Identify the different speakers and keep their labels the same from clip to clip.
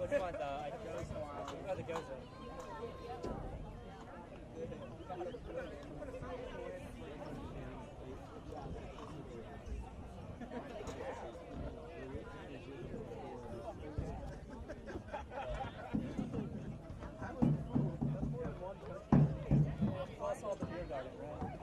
Speaker 1: Which one? The Goza. Plus all the beer garden, right?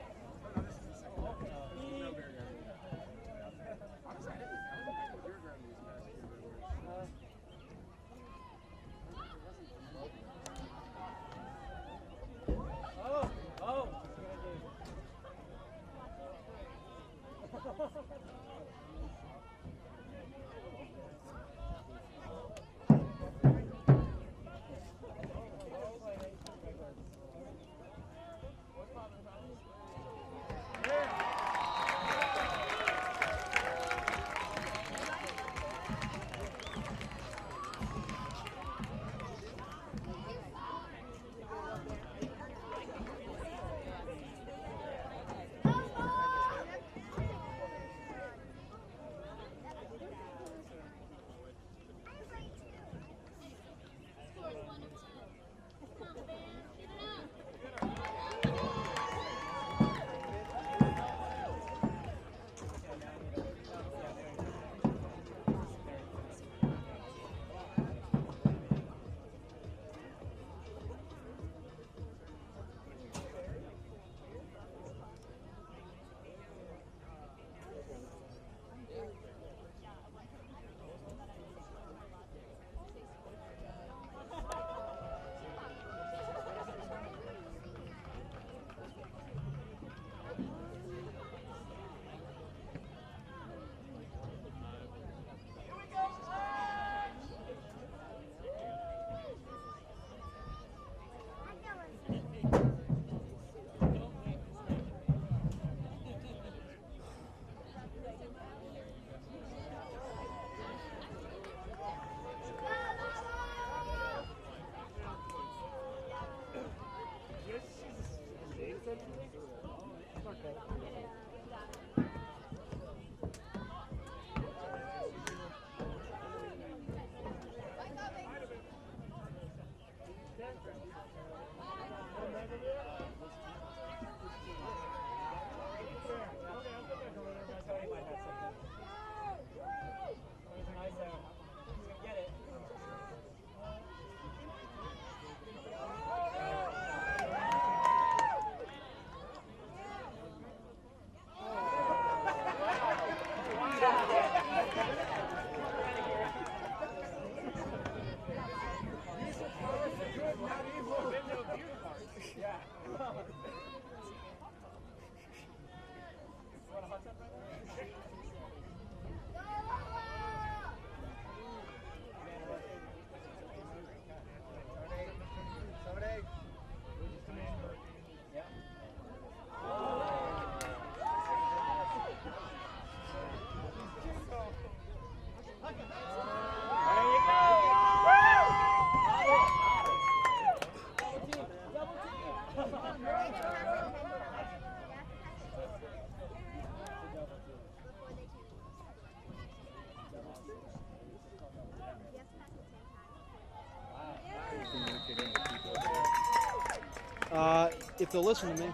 Speaker 2: If they'll listen to me.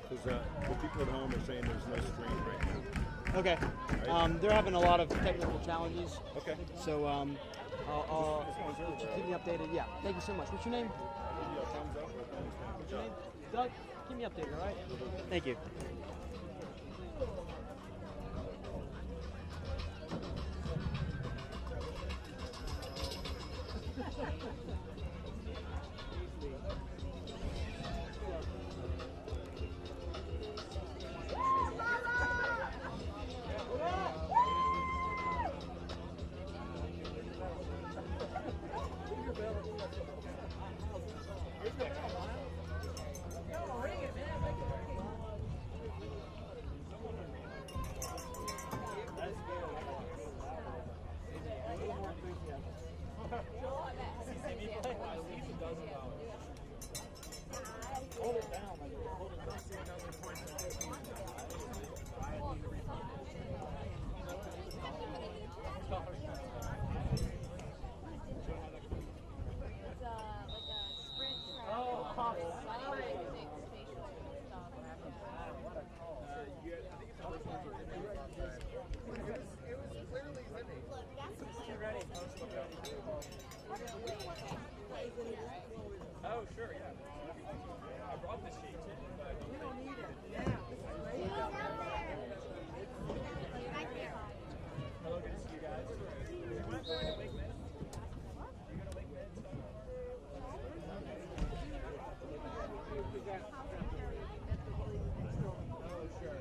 Speaker 3: Because the people at home are saying there's no stream right now.
Speaker 2: Okay.
Speaker 3: Right?
Speaker 2: They're having a lot of technical challenges.
Speaker 3: Okay.
Speaker 2: So I'll keep me updated. Yeah. Thank you so much. What's your name?
Speaker 3: Thumbs up.
Speaker 2: What's your name? Doug. Keep me updated. All right. Thank you.
Speaker 1: Oh, sure, yeah. I brought this sheet too, but
Speaker 4: We don't need it. Yeah, this is great.
Speaker 1: hello, good to see you guys. You want to go to Wake Med? You go to Wake Med stuff? Oh, sure.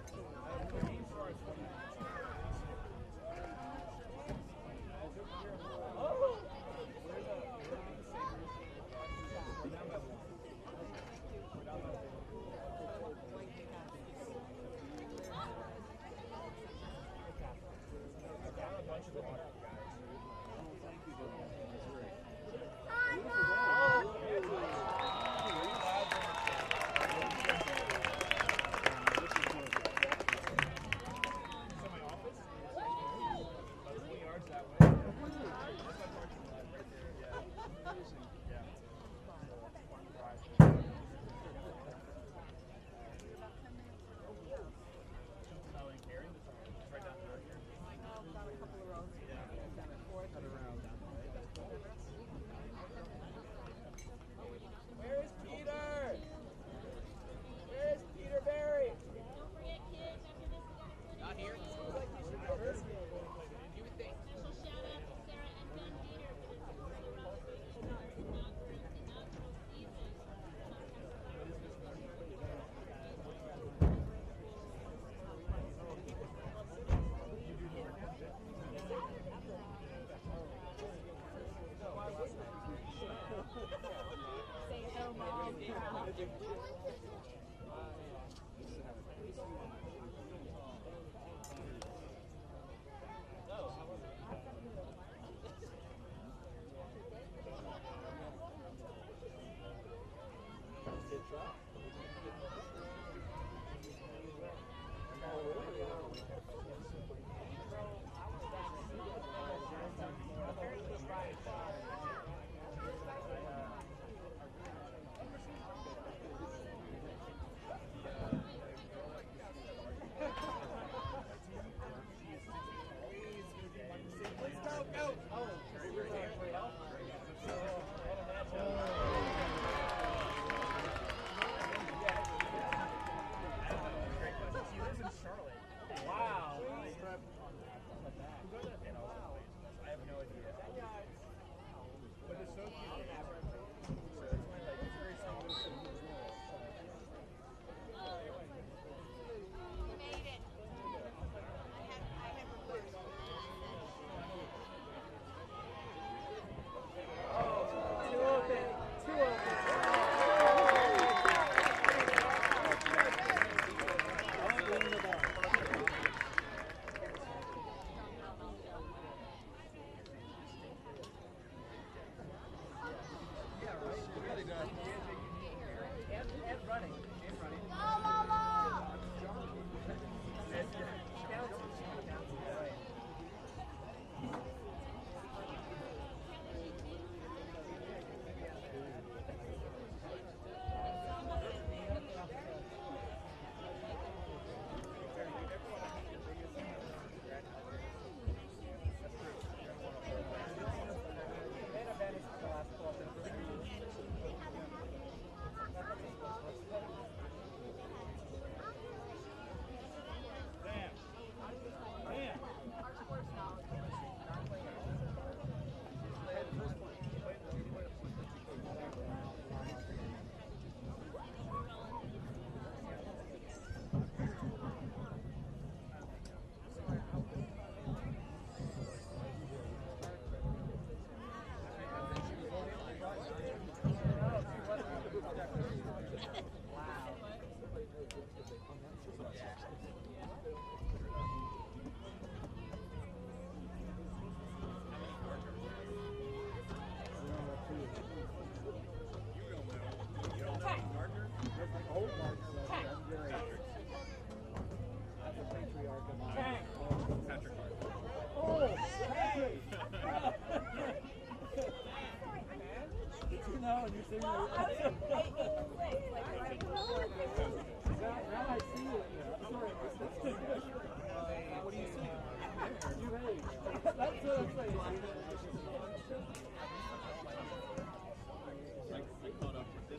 Speaker 1: Game starts when
Speaker 3: I caught up with this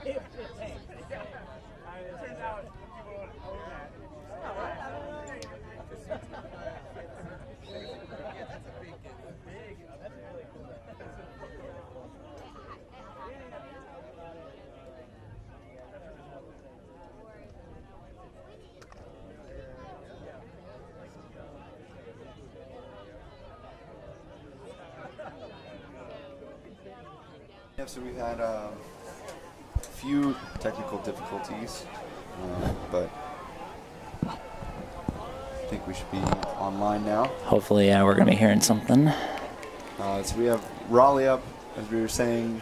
Speaker 1: It tanks. It turns out people don't own that anymore. Big. Oh, that's really cool.
Speaker 5: Yeah, so we've had a few technical difficulties, but I think we should be online now.
Speaker 6: Hopefully, yeah, we're going to be hearing something.
Speaker 5: So we have Raleigh up, as we were saying,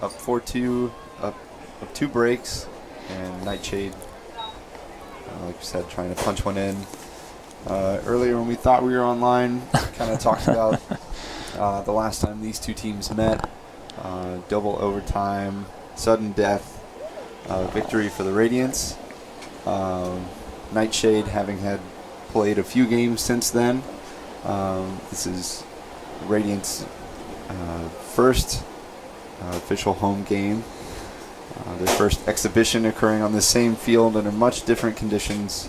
Speaker 5: up 4-2, up 2 breaks, and Nightshade, like we said, trying to punch one in. Earlier when we thought we were online, kind of talked about the last time these two teams met. Double overtime, sudden death, victory for the Radiance. Nightshade having had played a few games since then. This is Radiance first official home game. Their first exhibition occurring on the same field under much different conditions.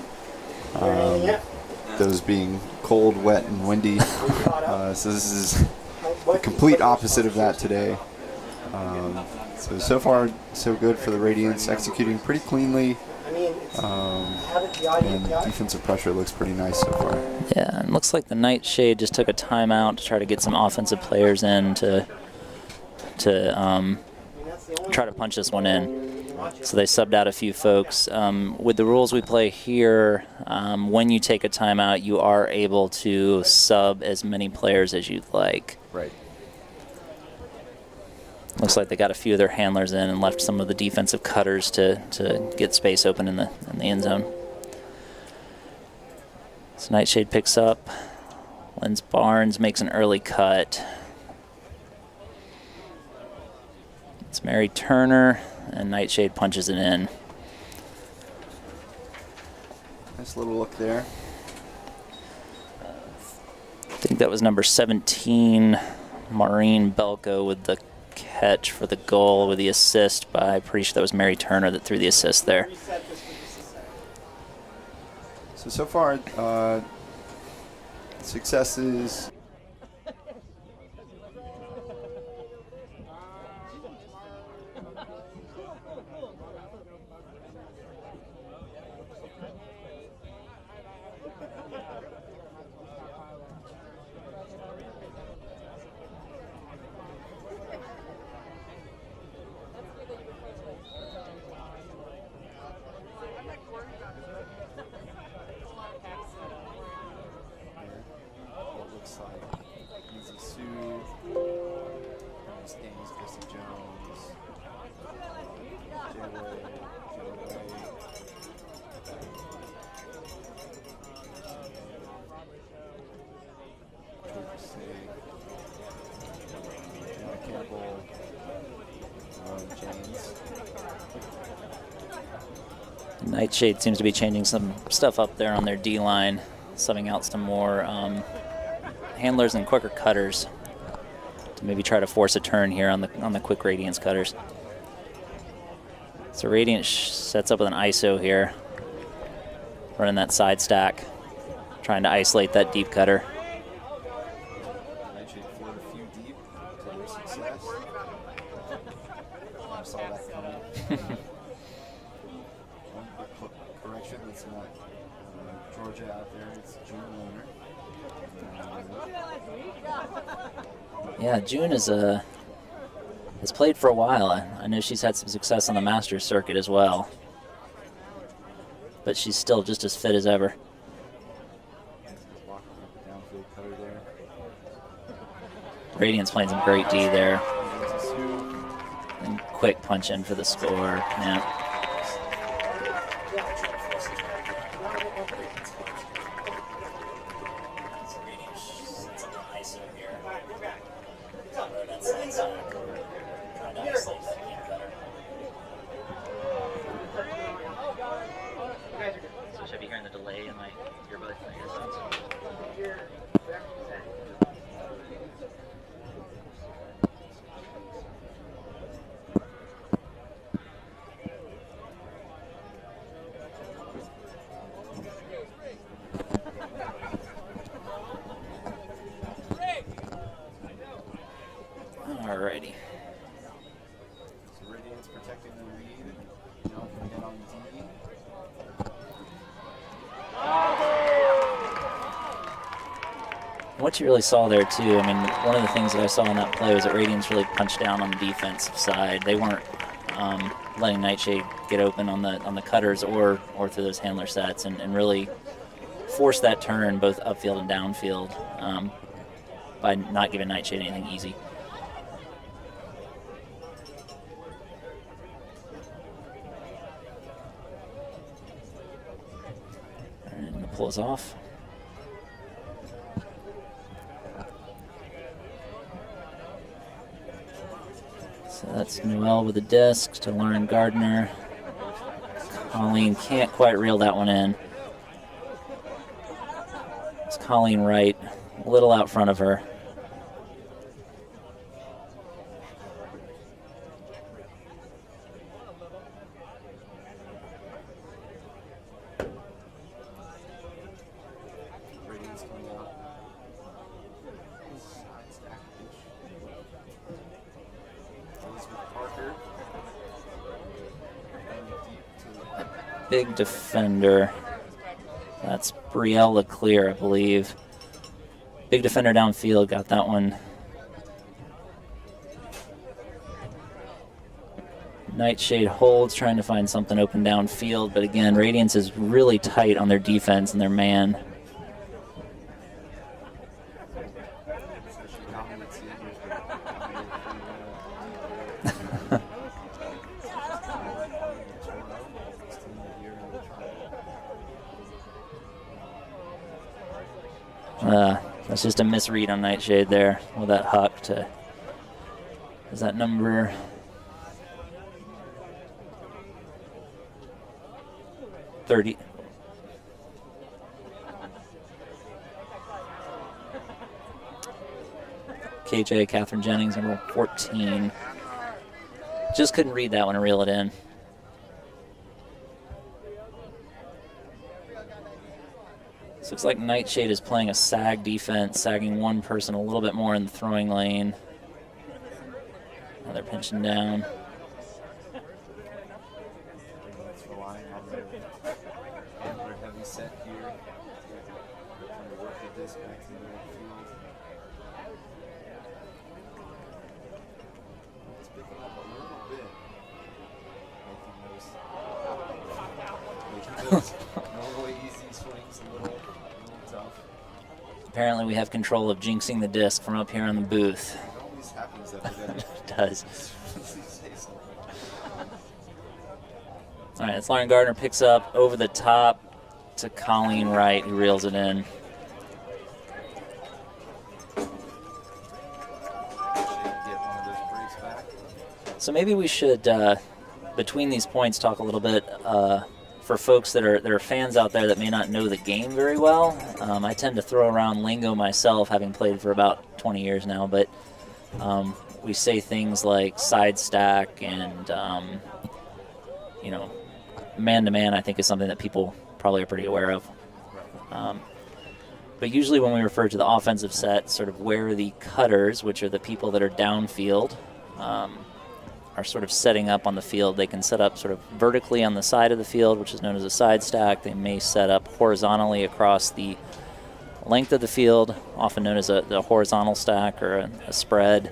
Speaker 5: Those being cold, wet, and windy. So this is the complete opposite of that today. So far, so good for the Radiance, executing pretty cleanly, and defensive pressure looks pretty nice so far.
Speaker 6: Yeah, it looks like the Nightshade just took a timeout to try to get some offensive players in to try to punch this one in. So they subbed out a few folks. With the rules we play here, when you take a timeout, you are able to sub as many players as you'd like.
Speaker 5: Right.
Speaker 6: Looks like they got a few of their handlers in and left some of the defensive cutters to get space open in the end zone. So Nightshade picks up. Lens Barnes makes an early cut. It's Mary Turner, and Nightshade punches it in.
Speaker 5: Nice little look there.
Speaker 6: I think that was number 17, Maureen Belko, with the catch for the goal, with the assist by, I'm pretty sure that was Mary Turner that threw the assist there.
Speaker 5: So far, successes.
Speaker 6: Nightshade seems to be changing some stuff up there on their D-line, subbing out some more handlers and quicker cutters to maybe try to force a turn here on the quick Radiance cutters. So Radiance sets up with an ISO here, running that side stack, trying to isolate that deep cutter.
Speaker 5: Nightshade flowed a few deep to their success. I saw that coming. Correction, it's not Georgia out there, it's June Lunar.
Speaker 6: Yeah, June is has played for a while. I know she's had some success on the Masters circuit as well, but she's still just as fit as ever.
Speaker 5: Downfield cutter there.
Speaker 6: Radiance playing some great D there, and quick punch in for the score. Yeah. So should I be hearing the delay in my earbuds? Alrighty.
Speaker 5: So Radiance protecting the lead. Now again on D.
Speaker 6: What you really saw there too, I mean, one of the things that I saw in that play was that Radiance really punched down on the defensive side. They weren't letting Nightshade get open on the cutters or through those handler sets, and really force that turn both upfield and downfield by not giving Nightshade anything easy. And the pull is off. So that's Noel with the disc to Lauren Gardner. Colleen can't quite reel that one in. It's Colleen Wright, a little out front of her.
Speaker 5: Radiance coming out. Elizabeth Parker.
Speaker 6: Big defender. That's Brielle Leclerc, I believe. Big defender downfield, got that one. Nightshade holds, trying to find something open downfield, but again, Radiance is really tight on their defense and their man. That's just a misread on Nightshade there with that huck to, is that number 30? KJ, Catherine Jennings, number 14. Just couldn't read that one and reel it in. So looks like Nightshade is playing a sag defense, sagging one person a little bit more in the throwing lane. Now they're pinching down.
Speaker 5: It's relying on their handler heavy set here. Trying to work the disc back to the midfield. It's picking up a little bit. Making those normally easy swings a little tough.
Speaker 6: Apparently we have control of jinxing the disc from up here on the booth.
Speaker 5: It always happens that way.
Speaker 6: It does. All right, it's Lauren Gardner, picks up over the top to Colleen Wright, who reels it in. So maybe we should, between these points, talk a little bit for folks that are fans out there that may not know the game very well. I tend to throw around lingo myself, having played for about 20 years now, but we say things like side stack and, you know, man-to-man, I think, is something that people probably are pretty aware of. But usually when we refer to the offensive set, sort of where the cutters, which are the people that are downfield, are sort of setting up on the field. They can set up sort of vertically on the side of the field, which is known as a side stack. They may set up horizontally across the length of the field, often known as a horizontal stack or a spread.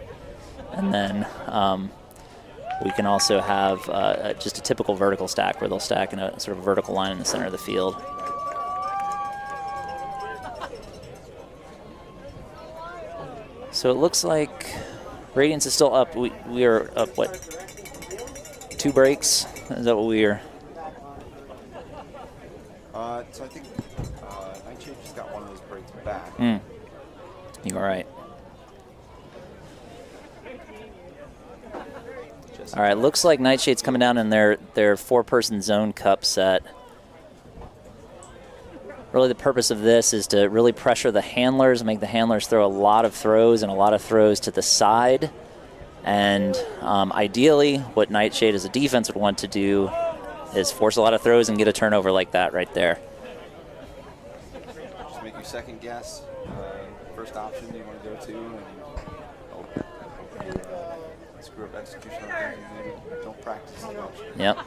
Speaker 6: And then we can also have just a typical vertical stack where they'll stack in a sort of vertical line in the center of the field. So it looks like Radiance is still up. We are up, what, 2 breaks? Is that what we are?
Speaker 5: So I think Nightshade just got one of those breaks back.
Speaker 6: You are right. All right, looks like Nightshade's coming down in their 4-person zone cup set. Really the purpose of this is to really pressure the handlers, make the handlers throw a lot of throws and a lot of throws to the side. And ideally, what Nightshade as a defense would want to do is force a lot of throws and get a turnover like that right there.
Speaker 5: Just make your second guess. First option you want to go to. And Screw up execution on things you maybe don't practice as much.
Speaker 6: Yep.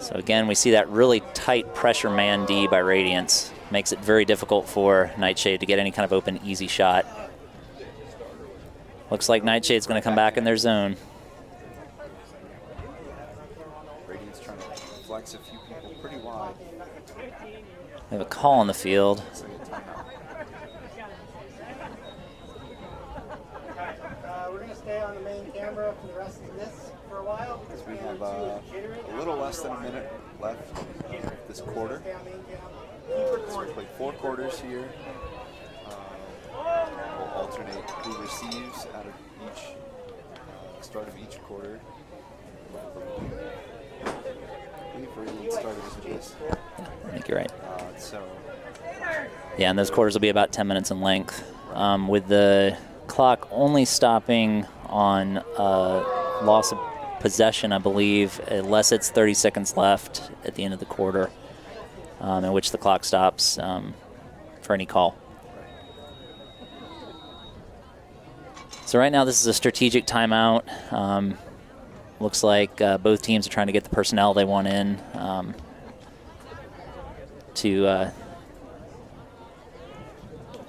Speaker 6: So again, we see that really tight pressure man D by Radiance. Makes it very difficult for Nightshade to get any kind of open, easy shot. Looks like Nightshade's going to come back in their zone.
Speaker 5: Radiance trying to flex a few people pretty wide.
Speaker 6: We have a call on the field.
Speaker 5: So a timeout.
Speaker 7: We're going to stay on the main camera for the rest of this for a while.
Speaker 5: Because we have a little less than a minute left this quarter. So we play 4 quarters here. We'll alternate who receives out of each start of each quarter. I believe Radiance started with this.
Speaker 6: I think you're right.
Speaker 5: So
Speaker 6: yeah, and those quarters will be about 10 minutes in length. With the clock only stopping on loss of possession, I believe, unless it's 30 seconds left at the end of the quarter, in which the clock stops for any call. So right now this is a strategic timeout. Looks like both teams are trying to get the personnel they want in to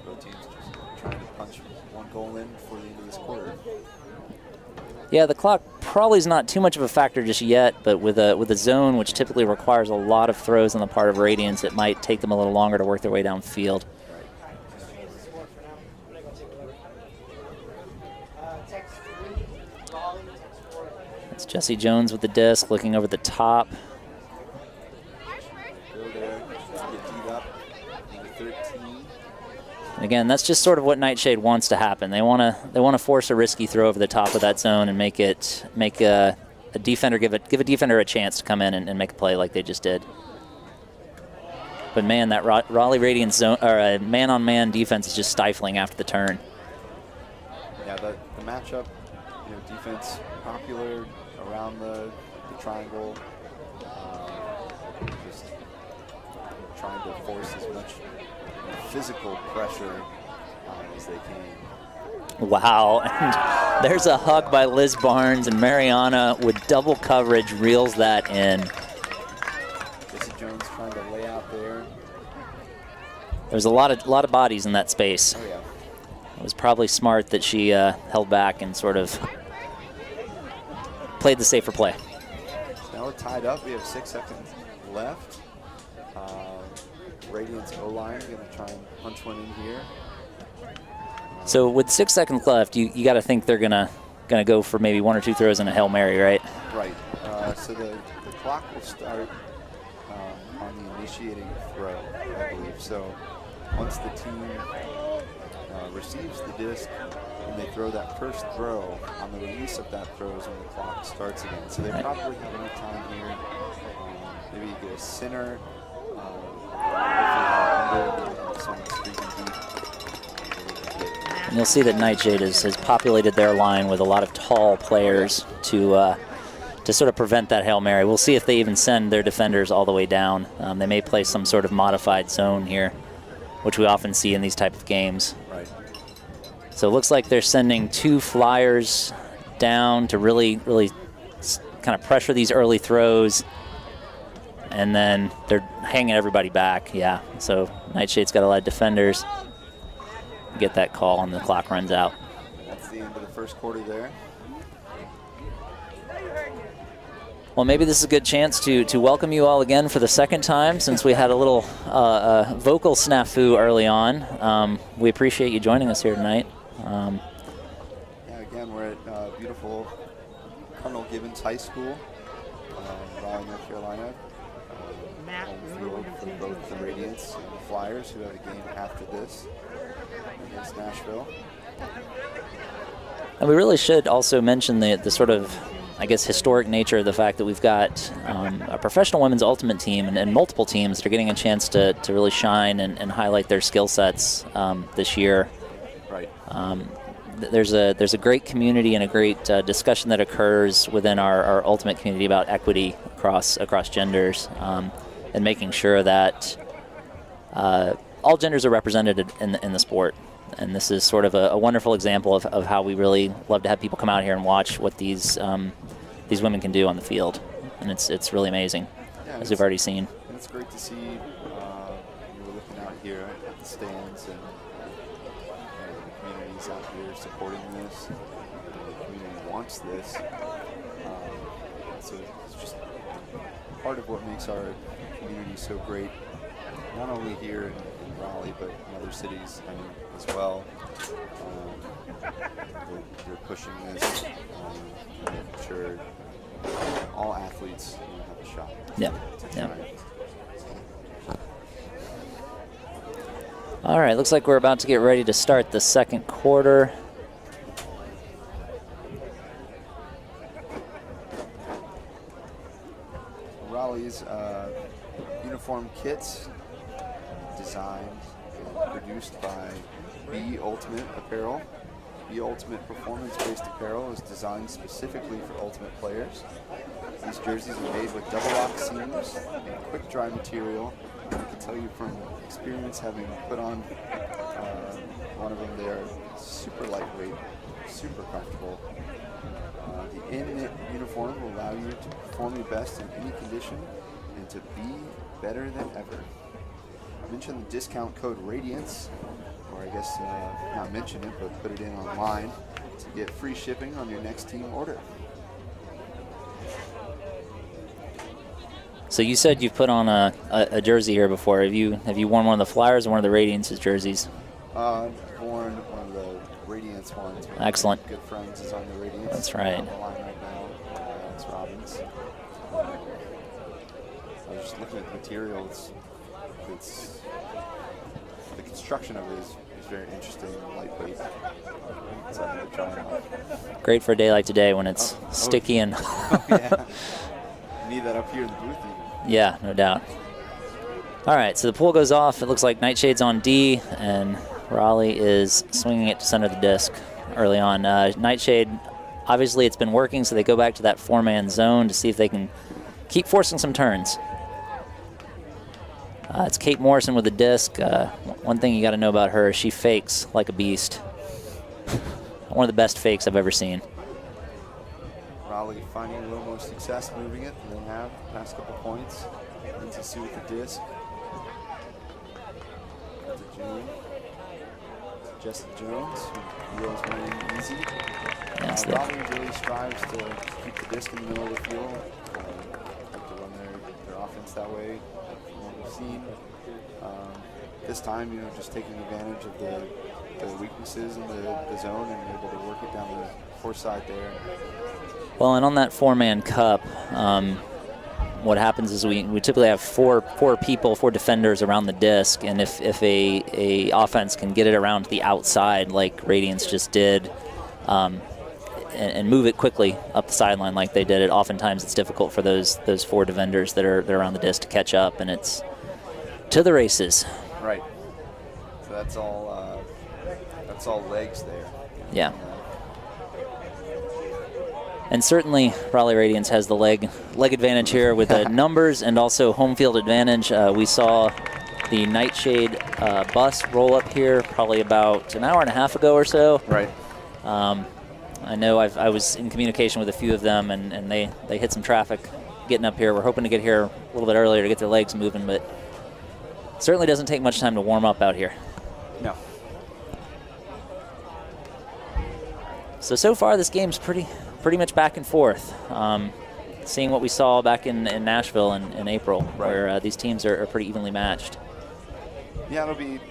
Speaker 5: both teams just trying to punch one goal in before the end of this quarter.
Speaker 6: yeah, the clock probably is not too much of a factor just yet, but with a zone which typically requires a lot of throws on the part of Radiance, it might take them a little longer to work their way downfield. It's Jesse Jones with the disc, looking over the top.
Speaker 5: Go there, get teed up, number 13.
Speaker 6: And again, that's just sort of what Nightshade wants to happen. They want to force a risky throw over the top of that zone and make a defender give a defender a chance to come in and make a play like they just did. But man, that Raleigh Radiance zone or man-on-man defense is just stifling after the turn.
Speaker 5: Yeah, the matchup, defense popular around the triangle. Just trying to force as much physical pressure as they can.
Speaker 6: Wow, and there's a hug by Liz Barnes, and Mariana with double coverage reels that in.
Speaker 5: Jesse Jones trying to lay out there.
Speaker 6: There's a lot of bodies in that space.
Speaker 5: Oh yeah.
Speaker 6: It was probably smart that she held back and sort of played the safer play.
Speaker 5: So now we're tied up. We have 6 seconds left. Radiance O-line going to try and punch one in here.
Speaker 6: So with 6 seconds left, you got to think they're gonna go for maybe 1 or 2 throws and a Hail Mary, right?
Speaker 5: Right. So the clock will start on the initiating throw, I believe. So once the team receives the disc and they throw that first throw, on the release of that throw is when the clock starts again. So they probably have enough time here. Maybe you get a center.
Speaker 6: And you'll see that Nightshade has populated their line with a lot of tall players to sort of prevent that Hail Mary. We'll see if they even send their defenders all the way down. They may play some sort of modified zone here, which we often see in these type of games.
Speaker 5: Right.
Speaker 6: So it looks like they're sending 2 flyers down to really kind of pressure these early throws. And then they're hanging everybody back, yeah. So Nightshade's got a lot of defenders. Get that call and the clock runs out.
Speaker 5: That's the end of the first quarter there.
Speaker 6: Well, maybe this is a good chance to welcome you all again for the second time since we had a little vocal snafu early on. We appreciate you joining us here tonight.
Speaker 5: Yeah, again, we're at beautiful Colonel Gibbons High School, Raleigh, North Carolina. Home field for both the Radiance and the Flyers, who have a game after this against Nashville.
Speaker 6: And we really should also mention the sort of, I guess, historic nature of the fact that we've got a professional women's ultimate team and multiple teams that are getting a chance to really shine and highlight their skill sets this year.
Speaker 5: Right.
Speaker 6: There's a great community and a great discussion that occurs within our ultimate community about equity across genders. And making sure that all genders are represented in the sport. And this is sort of a wonderful example of how we really love to have people come out here and watch what these women can do on the field. And it's really amazing, as we've already seen.
Speaker 5: And it's great to see, we're looking out here at the stands and the community's out here supporting this. The community wants this. So it's just part of what makes our community so great, not only here in Raleigh, but in other cities as well. They're pushing this, making sure all athletes have a shot.
Speaker 6: Yeah. All right, looks like we're about to get ready to start the second quarter.
Speaker 5: Raleigh's uniform kits designed and produced by B Ultimate Apparel. B Ultimate performance-based apparel is designed specifically for Ultimate players. These jerseys are made with double lock seams and quick dry material. I can tell you from experience, having put on one of them, they are super lightweight, super comfortable. The in-knit uniform will allow you to perform your best in any condition and to be better than ever. Mention the discount code RADIANCE, or I guess not mention it, but put it in online to get free shipping on your next team order.
Speaker 6: So you said you've put on a jersey here before. Have you worn one of the Flyers or one of the Radiance's jerseys?
Speaker 5: I've worn one of the Radiance ones.
Speaker 6: Excellent.
Speaker 5: Good friends is on the Radiance.
Speaker 6: That's right.
Speaker 5: On the line right now. It's Robbins. I was just looking at the materials. It's the construction of it is very interesting and lightweight. So I'm going to try it out.
Speaker 6: Great for a day like today when it's sticky and.
Speaker 5: Yeah. Need that up here in the booth even.
Speaker 6: Yeah, no doubt. All right, so the pool goes off. It looks like Nightshade's on D, and Raleigh is swinging it to center the disc early on. Nightshade, obviously it's been working, so they go back to that four-man zone to see if they can keep forcing some turns. It's Kate Morrison with the disc. One thing you got to know about her, she fakes like a beast. One of the best fakes I've ever seen.
Speaker 5: Raleigh finding a little more success moving it than they have the past couple points. Lindsay Sue with the disc. To June. Jessica Jones, who goes winning easy. Raleigh really strives to keep the disc in the middle of the field. Like to run their offense that way, from what we've seen. This time, just taking advantage of the weaknesses in the zone and able to work it down the fourth side there.
Speaker 6: Well, and on that four-man cup, what happens is we typically have four defenders around the disc, and if a offense can get it around the outside like Radiance just did, and move it quickly up the sideline like they did it, oftentimes it's difficult for those four defenders that are around the disc to catch up, and it's to the races.
Speaker 5: Right. So that's all legs there.
Speaker 6: Yeah. And certainly Raleigh Radiance has the leg advantage here with the numbers and also home field advantage. We saw the Nightshade bus roll up here probably about an hour and a half ago or so.
Speaker 5: Right.
Speaker 6: I know I was in communication with a few of them, and they hit some traffic getting up here. We're hoping to get here a little bit earlier to get their legs moving, but it certainly doesn't take much time to warm up out here.
Speaker 5: No.
Speaker 6: So far this game's pretty much back and forth. Seeing what we saw back in Nashville in April, right, where these teams are pretty evenly matched.
Speaker 5: Yeah, it'll be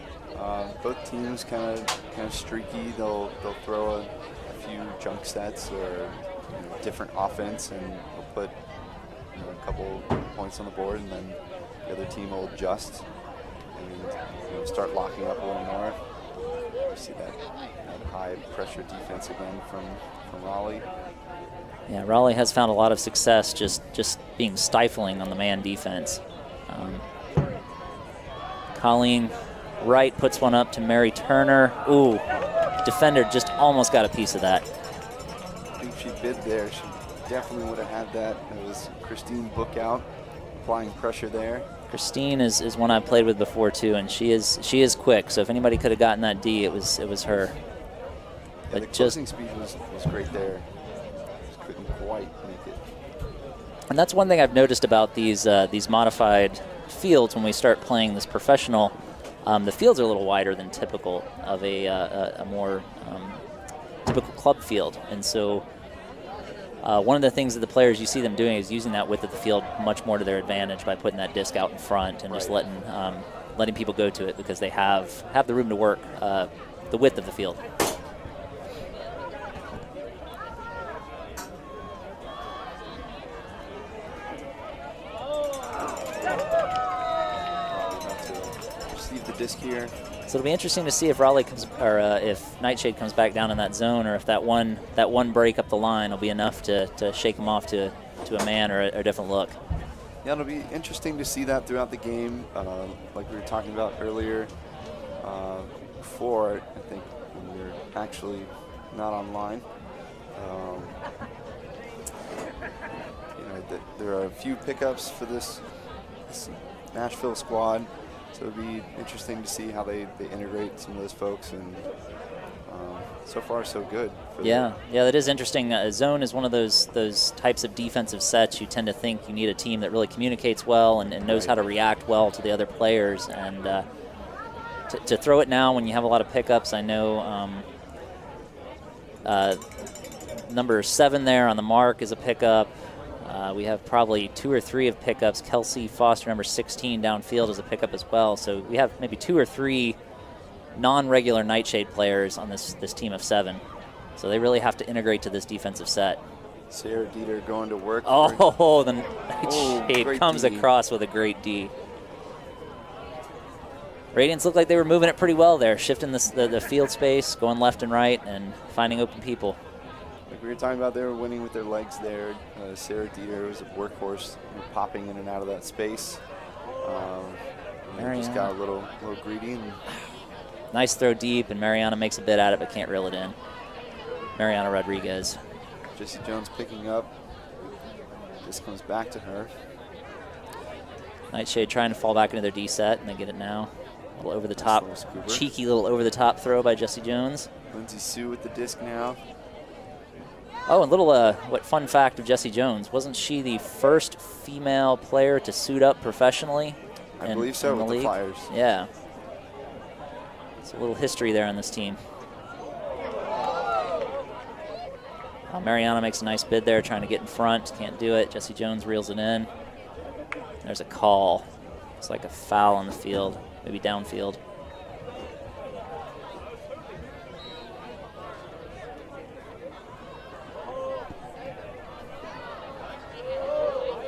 Speaker 5: both teams kind of streaky. They'll throw a few junk sets or different offense, and they'll put a couple points on the board, and then the other team will adjust and start locking up a little more. You see that high pressure defense again from Raleigh.
Speaker 6: Yeah, Raleigh has found a lot of success just being stifling on the man defense. Colleen Wright puts one up to Mary Turner. Ooh, defender just almost got a piece of that.
Speaker 5: I think she bid there. She definitely would have had that. It was Christine Bookout applying pressure there.
Speaker 6: Christine is one I've played with before too, and she is quick. So if anybody could have gotten that D, it was her.
Speaker 5: Yeah,
Speaker 6: But
Speaker 5: the
Speaker 6: just
Speaker 5: closing speed was great there. Just couldn't quite make it.
Speaker 6: and that's one thing I've noticed about these modified fields when we start playing this professional. The fields are a little wider than typical of a more typical club field, and so. One of the things that the players, you see them doing is using that width of the field much more to their advantage by putting that disc out in front and just letting people go to it because they have the room to work the width of the field.
Speaker 5: Receive the disc here.
Speaker 6: So it'll be interesting to see if Raleigh comes, or if Nightshade comes back down in that zone, or if that one break up the line will be enough to shake him off to a man or a different look.
Speaker 5: Yeah, it'll be interesting to see that throughout the game. Like we were talking about earlier, before, I think, when we were actually not online. There are a few pickups for this Nashville squad. So it'd be interesting to see how they integrate some of those folks, and so far so good.
Speaker 6: Yeah, that is interesting. Zone is one of those types of defensive sets you tend to think you need a team that really communicates well and knows how to react well to the other players. And to throw it now when you have a lot of pickups, I know number 7 there on the mark is a pickup. We have probably 2 or 3 of pickups. Kelsey Foster, number 16, downfield is a pickup as well. So we have maybe 2 or 3 non-regular Nightshade players on this team of 7. So they really have to integrate to this defensive set.
Speaker 5: Sarah Dieter going to work.
Speaker 6: Oh, the Nightshade comes across with a great D. Radiance looked like they were moving it pretty well there, shifting the field space, going left and right, and finding open people.
Speaker 5: Like we were talking about, they were winning with their legs there. Sarah Dieter was a workhorse, popping in and out of that space. Just got a little greedy. And
Speaker 6: nice throw deep, and Mariana makes a bit at it, but can't reel it in. Mariana Rodriguez.
Speaker 5: Jesse Jones picking up. This comes back to her.
Speaker 6: Nightshade trying to fall back into their D set, and they get it now. A little over the top, cheeky little over the top throw by Jesse Jones.
Speaker 5: Lindsay Sue with the disc now.
Speaker 6: Oh, and little fun fact of Jesse Jones, wasn't she the first female player to suit up professionally?
Speaker 5: I believe so, with the Flyers.
Speaker 6: Yeah. It's a little history there on this team. Mariana makes a nice bid there, trying to get in front. Can't do it. Jesse Jones reels it in. There's a call. It's like a foul on the field, maybe downfield.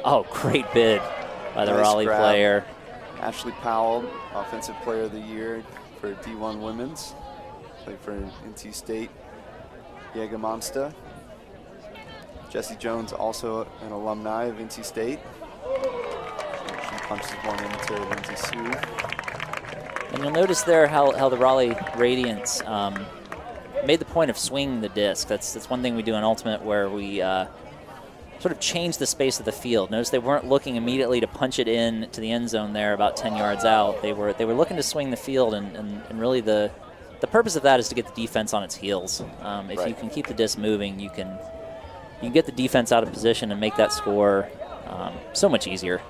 Speaker 6: Oh, great bid by the Raleigh player.
Speaker 5: Ashley Powell, Offensive Player of the Year for D1 Women's. Played for NC State, Jägermonster. Jesse Jones, also an alumni of NC State. She punches one into Lindsay Sue.
Speaker 6: And you'll notice there how the Raleigh Radiance made the point of swinging the disc. That's one thing we do in Ultimate, where we sort of change the space of the field. Notice they weren't looking immediately to punch it in to the end zone there about 10 yards out. They were looking to swing the field, and really the purpose of that is to get the defense on its heels. If you can keep the disc moving, you can get the defense out of position and make that score so much easier,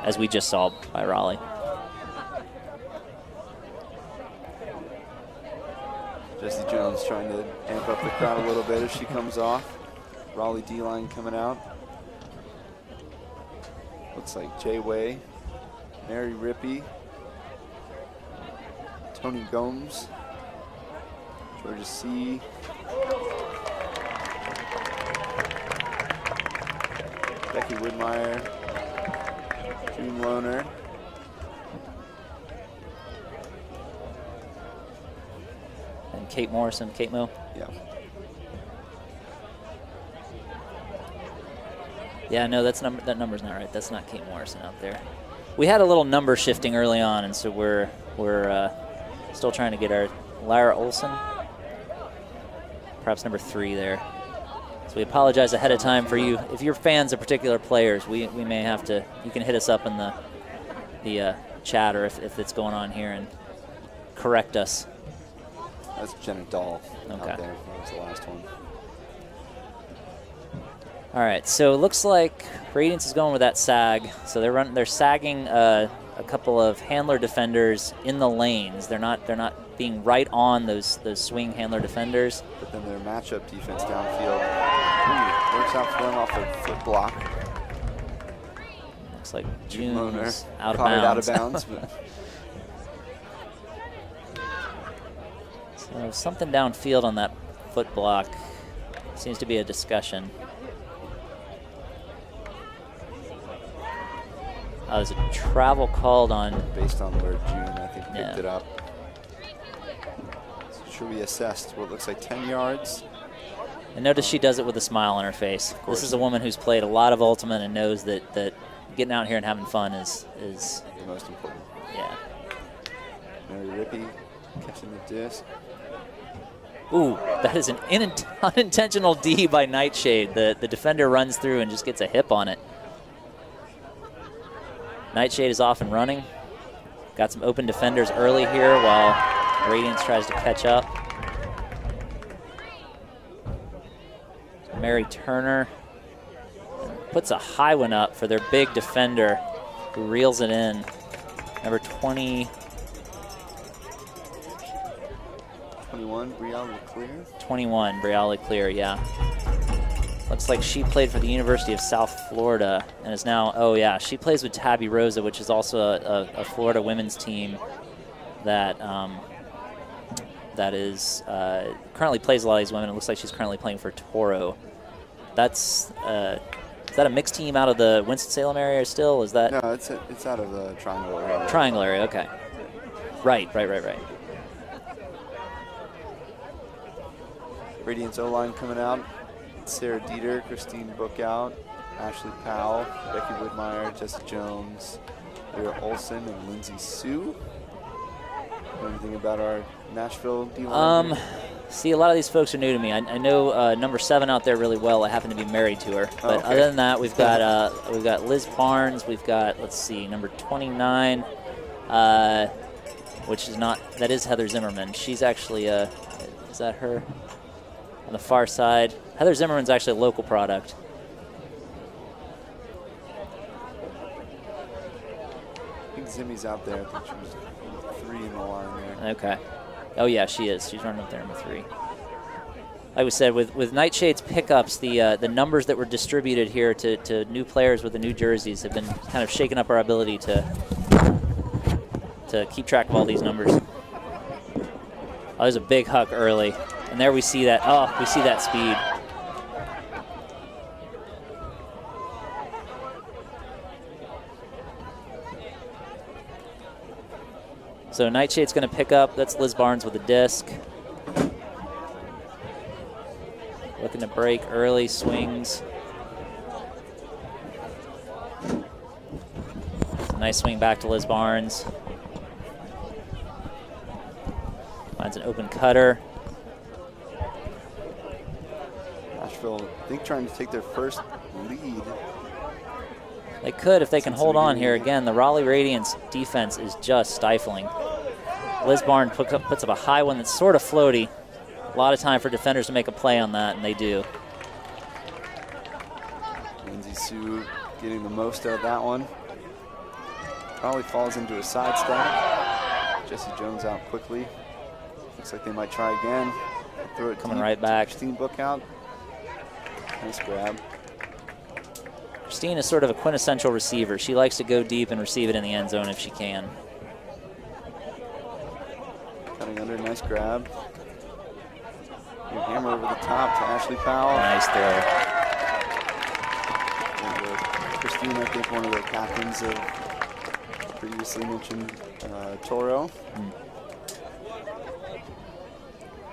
Speaker 6: as we just saw by Raleigh.
Speaker 5: Jesse Jones trying to amp up the crowd a little bit as she comes off. Raleigh D-line coming out. Looks like Jay Way, Mary Rippey, Tony Gomes, Georgia C. Becky Woodmeyer, June Lohner.
Speaker 6: And Kate Morrison, Kate Mo.
Speaker 5: Yeah.
Speaker 6: Yeah, no, that number's not right. That's not Kate Morrison out there. We had a little number shifting early on, and so we're still trying to get our Lara Olson, perhaps number 3 there. So we apologize ahead of time for you. If you're fans of particular players, we may have to. You can hit us up in the the chatter if it's going on here and correct us.
Speaker 5: That's Jenna Dahl
Speaker 6: Okay.
Speaker 5: out there. That was the last one.
Speaker 6: All right, so it looks like Radiance is going with that sag. So they're sagging a couple of handler defenders in the lanes. They're not being right on those swing handler defenders.
Speaker 5: But then their matchup defense downfield works out for them off a foot block.
Speaker 6: Looks like
Speaker 5: Moner
Speaker 6: June's out of
Speaker 5: caught it
Speaker 6: bounds.
Speaker 5: out of bounds. But
Speaker 6: So something downfield on that foot block seems to be a discussion. There's a travel called on.
Speaker 5: based on where June, I think, picked
Speaker 6: Yeah.
Speaker 5: it up. So should be assessed what looks like 10 yards.
Speaker 6: And notice she does it with a smile on her face.
Speaker 5: course.
Speaker 6: This is a woman who's played a lot of Ultimate and knows that getting out here and having fun is
Speaker 5: The most important.
Speaker 6: yeah.
Speaker 5: Mary Rippey catching the disc.
Speaker 6: Ooh, that is an unintentional D by Nightshade. The defender runs through and just gets a hip on it. Nightshade is off and running. Got some open defenders early here while Radiance tries to catch up. Mary Turner puts a high one up for their big defender who reels it in. Number 20.
Speaker 5: 21, Brielle Leclerc.
Speaker 6: 21, Brielle Leclerc, yeah. Looks like she played for the University of South Florida and is now, oh yeah, she plays with Tabby Rosa, which is also a Florida women's team that is currently plays a lot of these women. It looks like she's currently playing for Toro. That's, is that a mixed team out of the Winston-Salem area still? Is that?
Speaker 5: No, it's out of the Triangle area.
Speaker 6: Triangle area, okay. Right.
Speaker 5: Radiance O-line coming out. Sarah Dieter, Christine Bookout, Ashley Powell, Becky Whitmire, Jesse Jones, Lyra Olson, and Lindsay Sue. Know anything about our Nashville D-line?
Speaker 6: See, a lot of these folks are new to me. I know number 7 out there really well. I happen to be married to her. But
Speaker 5: okay.
Speaker 6: Other than that, we've got Liz Barnes. We've got, let's see, number 29, which is not, that is Heather Zimmerman. She's actually, is that her? On the far side. Heather Zimmerman's actually a local product.
Speaker 5: I think Zimmy's out there. I think she was 3 in the line there.
Speaker 6: Okay. Oh yeah, she is. She's running up there number 3. Like we said, with Nightshade's pickups, the numbers that were distributed here to new players with the new jerseys have been kind of shaking up our ability to keep track of all these numbers. Oh, there's a big huck early. And there we see that. Oh, we see that speed. So Nightshade's going to pick up. That's Liz Barnes with a disc. Looking to break early, swings. Nice swing back to Liz Barnes. Finds an open cutter.
Speaker 5: Nashville, I think, trying to take their first lead.
Speaker 6: They could if they can hold on here. Again, the Raleigh Radiance defense is just stifling. Liz Barnes puts up a high one that's sort of floaty. A lot of time for defenders to make a play on that, and they do.
Speaker 5: Lindsay Sue getting the most out of that one. Probably falls into a side stack. Jesse Jones out quickly. Looks like they might try again. Throw it
Speaker 6: Coming
Speaker 5: deep
Speaker 6: right
Speaker 5: to
Speaker 6: back.
Speaker 5: Christine Bookout. Nice grab.
Speaker 6: Christine is sort of a quintessential receiver. She likes to go deep and receive it in the end zone if she can.
Speaker 5: Cutting under, nice grab. Good hammer over the top to Ashley Powell.
Speaker 6: Nice throw.
Speaker 5: And, Christine, I think, one of the captains of previously mentioned Toro.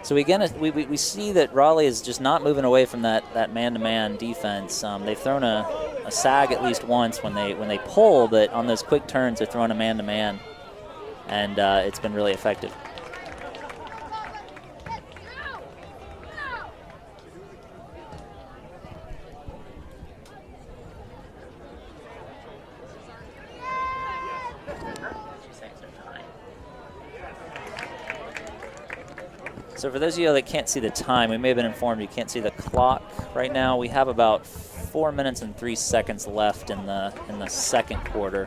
Speaker 6: So again, we see that Raleigh is just not moving away from that man-to-man defense. They've thrown a sag at least once when they pull, but on those quick turns they're throwing a man-to-man, and it's been really effective. So for those of you that can't see the time, we may have been informed you can't see the clock right now. We have about 4 minutes and 3 seconds left in the second quarter.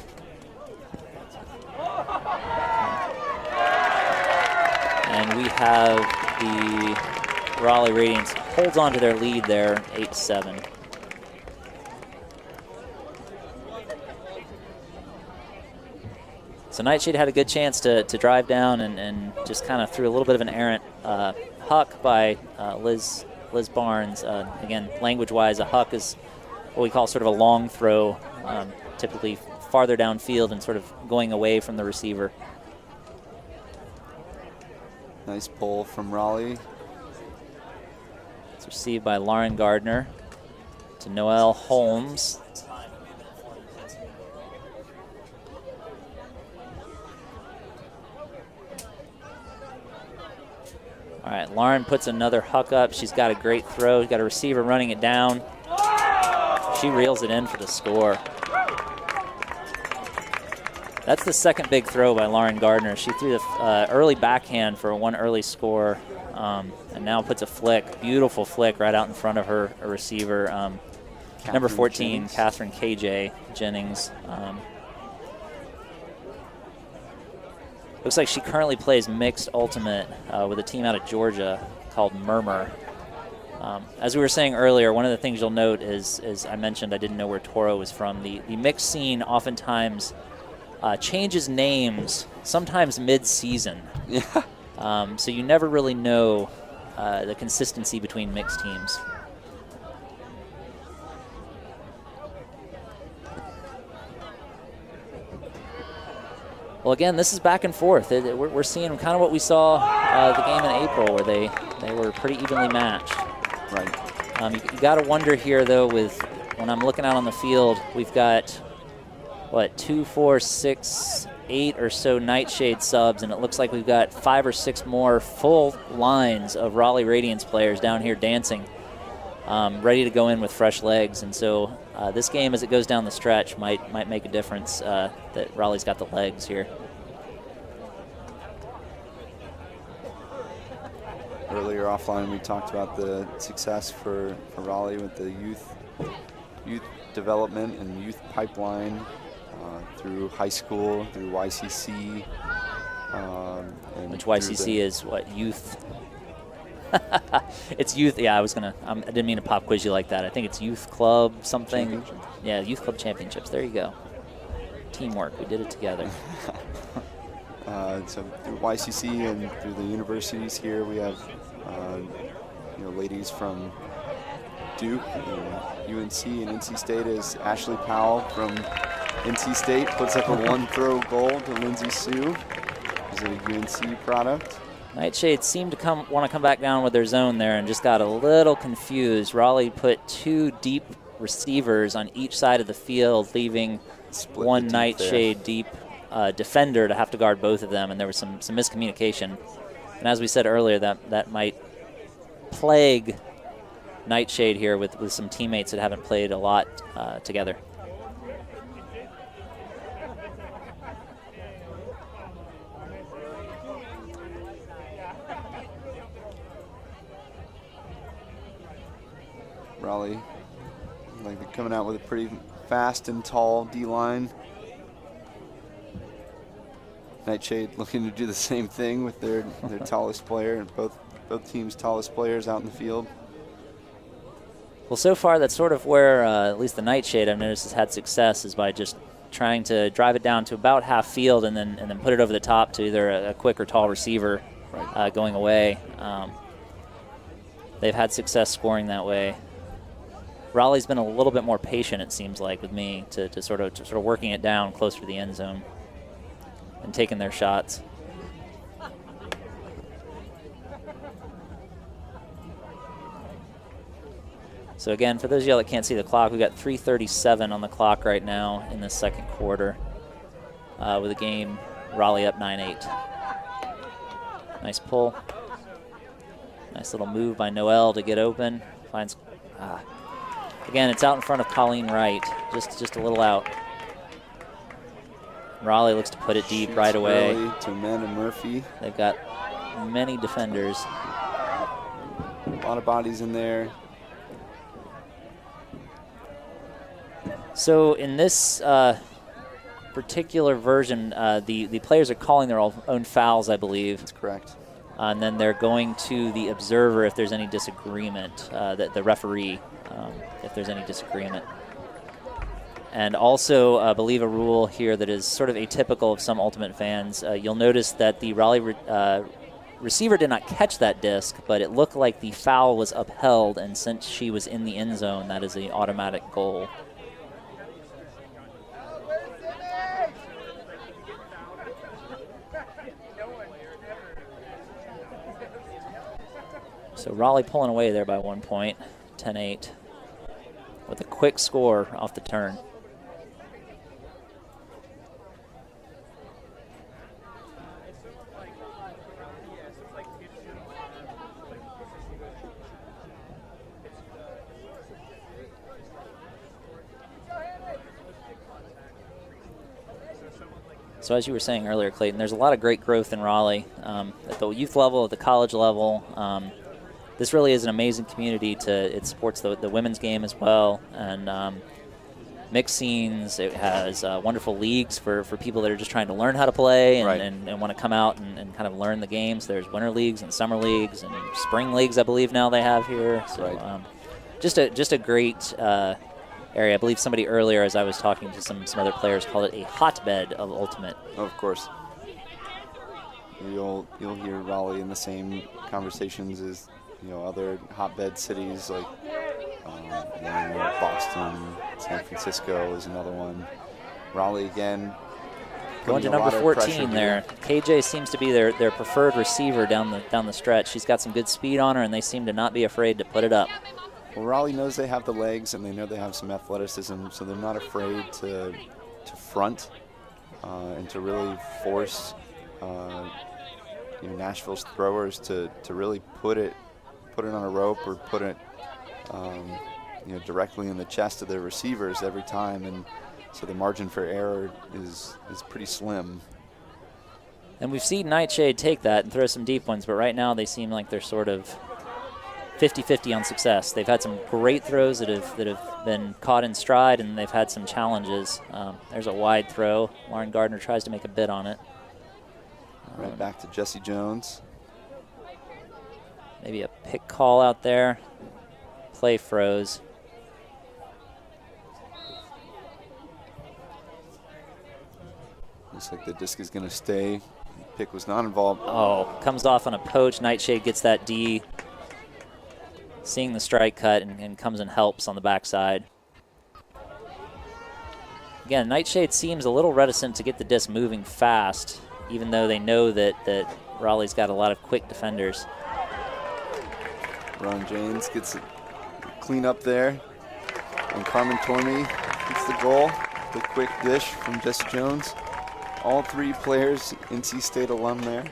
Speaker 6: And we have the Raleigh Radiance holds on to their lead there, 8-7. So Nightshade had a good chance to drive down and just kind of threw a little bit of an errant huck by Liz Barnes. Again, language-wise, a huck is what we call sort of a long throw, typically farther downfield and sort of going away from the receiver.
Speaker 5: Nice pull from Raleigh.
Speaker 6: It's received by Lauren Gardner to Noelle Holmes. All right, Lauren puts another huck up. She's got a great throw. She's got a receiver running it down. She reels it in for the score. That's the second big throw by Lauren Gardner. She threw the early backhand for one early score, and now puts a flick, beautiful flick right out in front of her receiver. Number 14,
Speaker 5: Jennings.
Speaker 6: Catherine KJ Jennings. Looks like she currently plays mixed ultimate with a team out of Georgia called Murmur. As we were saying earlier, one of the things you'll note is, as I mentioned, I didn't know where Toro was from. The mixed scene oftentimes changes names, sometimes mid-season.
Speaker 5: Yeah.
Speaker 6: So you never really know the consistency between mixed teams. Well, again, this is back and forth. We're seeing kind of what we saw the game in April, where they were pretty evenly matched.
Speaker 5: Right.
Speaker 6: You got to wonder here, though, with when I'm looking out on the field, we've got, what, 2, 4, 6, 8 or so Nightshade subs, and it looks like we've got 5 or 6 more full lines of Raleigh Radiance players down here dancing, ready to go in with fresh legs. And so this game, as it goes down the stretch, might make a difference that Raleigh's got the legs here.
Speaker 5: Earlier offline, we talked about the success for Raleigh with the youth development and youth pipeline through high school, through YCC. And
Speaker 6: Which YCC is what, youth? It's youth. Yeah, I didn't mean to pop quiz you like that. I think it's youth club something. Yeah, youth club championships. There you go. Teamwork. We did it together.
Speaker 5: So through YCC and through the universities here, we have ladies from Duke, and UNC, and NC State is Ashley Powell from NC State puts up a one-throw goal to Lindsay Sue, who's a UNC product.
Speaker 6: Nightshade seemed to want to come back down with their zone there and just got a little confused. Raleigh put 2 deep receivers on each side of the field, leaving one Nightshade deep defender to have to guard both of them, and there was some miscommunication. And as we said earlier, that might plague Nightshade here with some teammates that haven't played a lot together.
Speaker 5: Raleigh, like they're coming out with a pretty fast and tall D-line. Nightshade looking to do the same thing with their tallest player, and both teams' tallest players out in the field.
Speaker 6: Well, so far that's sort of where at least the Nightshade I've noticed has had success, is by just trying to drive it down to about half field and then put it over the top to either a quick or tall receiver going away. They've had success scoring that way. Raleigh's been a little bit more patient, it seems like, with me to sort of working it down closer to the end zone and taking their shots. So again, for those of y'all that can't see the clock, we've got 3:37 on the clock right now in the second quarter with the game Raleigh up 9-8. Nice pull. Nice little move by Noelle to get open. Finds, again, it's out in front of Colleen Wright, just a little out. Raleigh looks to put it deep right away.
Speaker 5: To Amanda Murphy.
Speaker 6: They've got many defenders.
Speaker 5: A lot of bodies in there.
Speaker 6: So in this particular version, the players are calling their own fouls, I believe.
Speaker 5: That's correct.
Speaker 6: And then they're going to the observer if there's any disagreement, the referee, if there's any disagreement. And also, I believe a rule here that is sort of atypical of some Ultimate fans. You'll notice that the Raleigh receiver did not catch that disc, but it looked like the foul was upheld, and since she was in the end zone, that is an automatic goal. So Raleigh pulling away there by 1 point, 10-8, with a quick score off the turn. So as you were saying earlier, Clayton, there's a lot of great growth in Raleigh at the youth level, at the college level. This really is an amazing community. It supports the women's game as well, and mixed scenes. It has wonderful leagues for people that are just trying to learn how to play and want to come out and kind of learn the games. There's winter leagues and summer leagues and spring leagues, I believe now they have here. So just a great area. I believe somebody earlier, as I was talking to some other players, called it a hotbed of Ultimate.
Speaker 5: Oh, of course. You'll hear Raleigh in the same conversations as other hotbed cities like Boston, San Francisco is another one. Raleigh again.
Speaker 6: Going to number 14 there. KJ seems to be their preferred receiver down the stretch. She's got some good speed on her, and they seem to not be afraid to put it up.
Speaker 5: Well, Raleigh knows they have the legs, and they know they have some athleticism, so they're not afraid to front and to really force Nashville's throwers to really put it on a rope or put it directly in the chest of their receivers every time, and so the margin for error is pretty slim.
Speaker 6: And we've seen Nightshade take that and throw some deep ones, but right now they seem like they're sort of 50-50 on success. They've had some great throws that have been caught in stride, and they've had some challenges. There's a wide throw. Lauren Gardner tries to make a bid on it.
Speaker 5: Right back to Jesse Jones.
Speaker 6: Maybe a pick call out there. Play froze.
Speaker 5: Looks like the disc is going to stay. Pick was not involved.
Speaker 6: Oh, comes off on a poach. Nightshade gets that D. Seeing the strike cut and comes and helps on the backside. Again, Nightshade seems a little reticent to get the disc moving fast, even though they know that Raleigh's got a lot of quick defenders.
Speaker 5: Ron James gets it clean up there. And Carmen Tormey gets the goal. The quick dish from Jesse Jones. All three players, NC State alum there.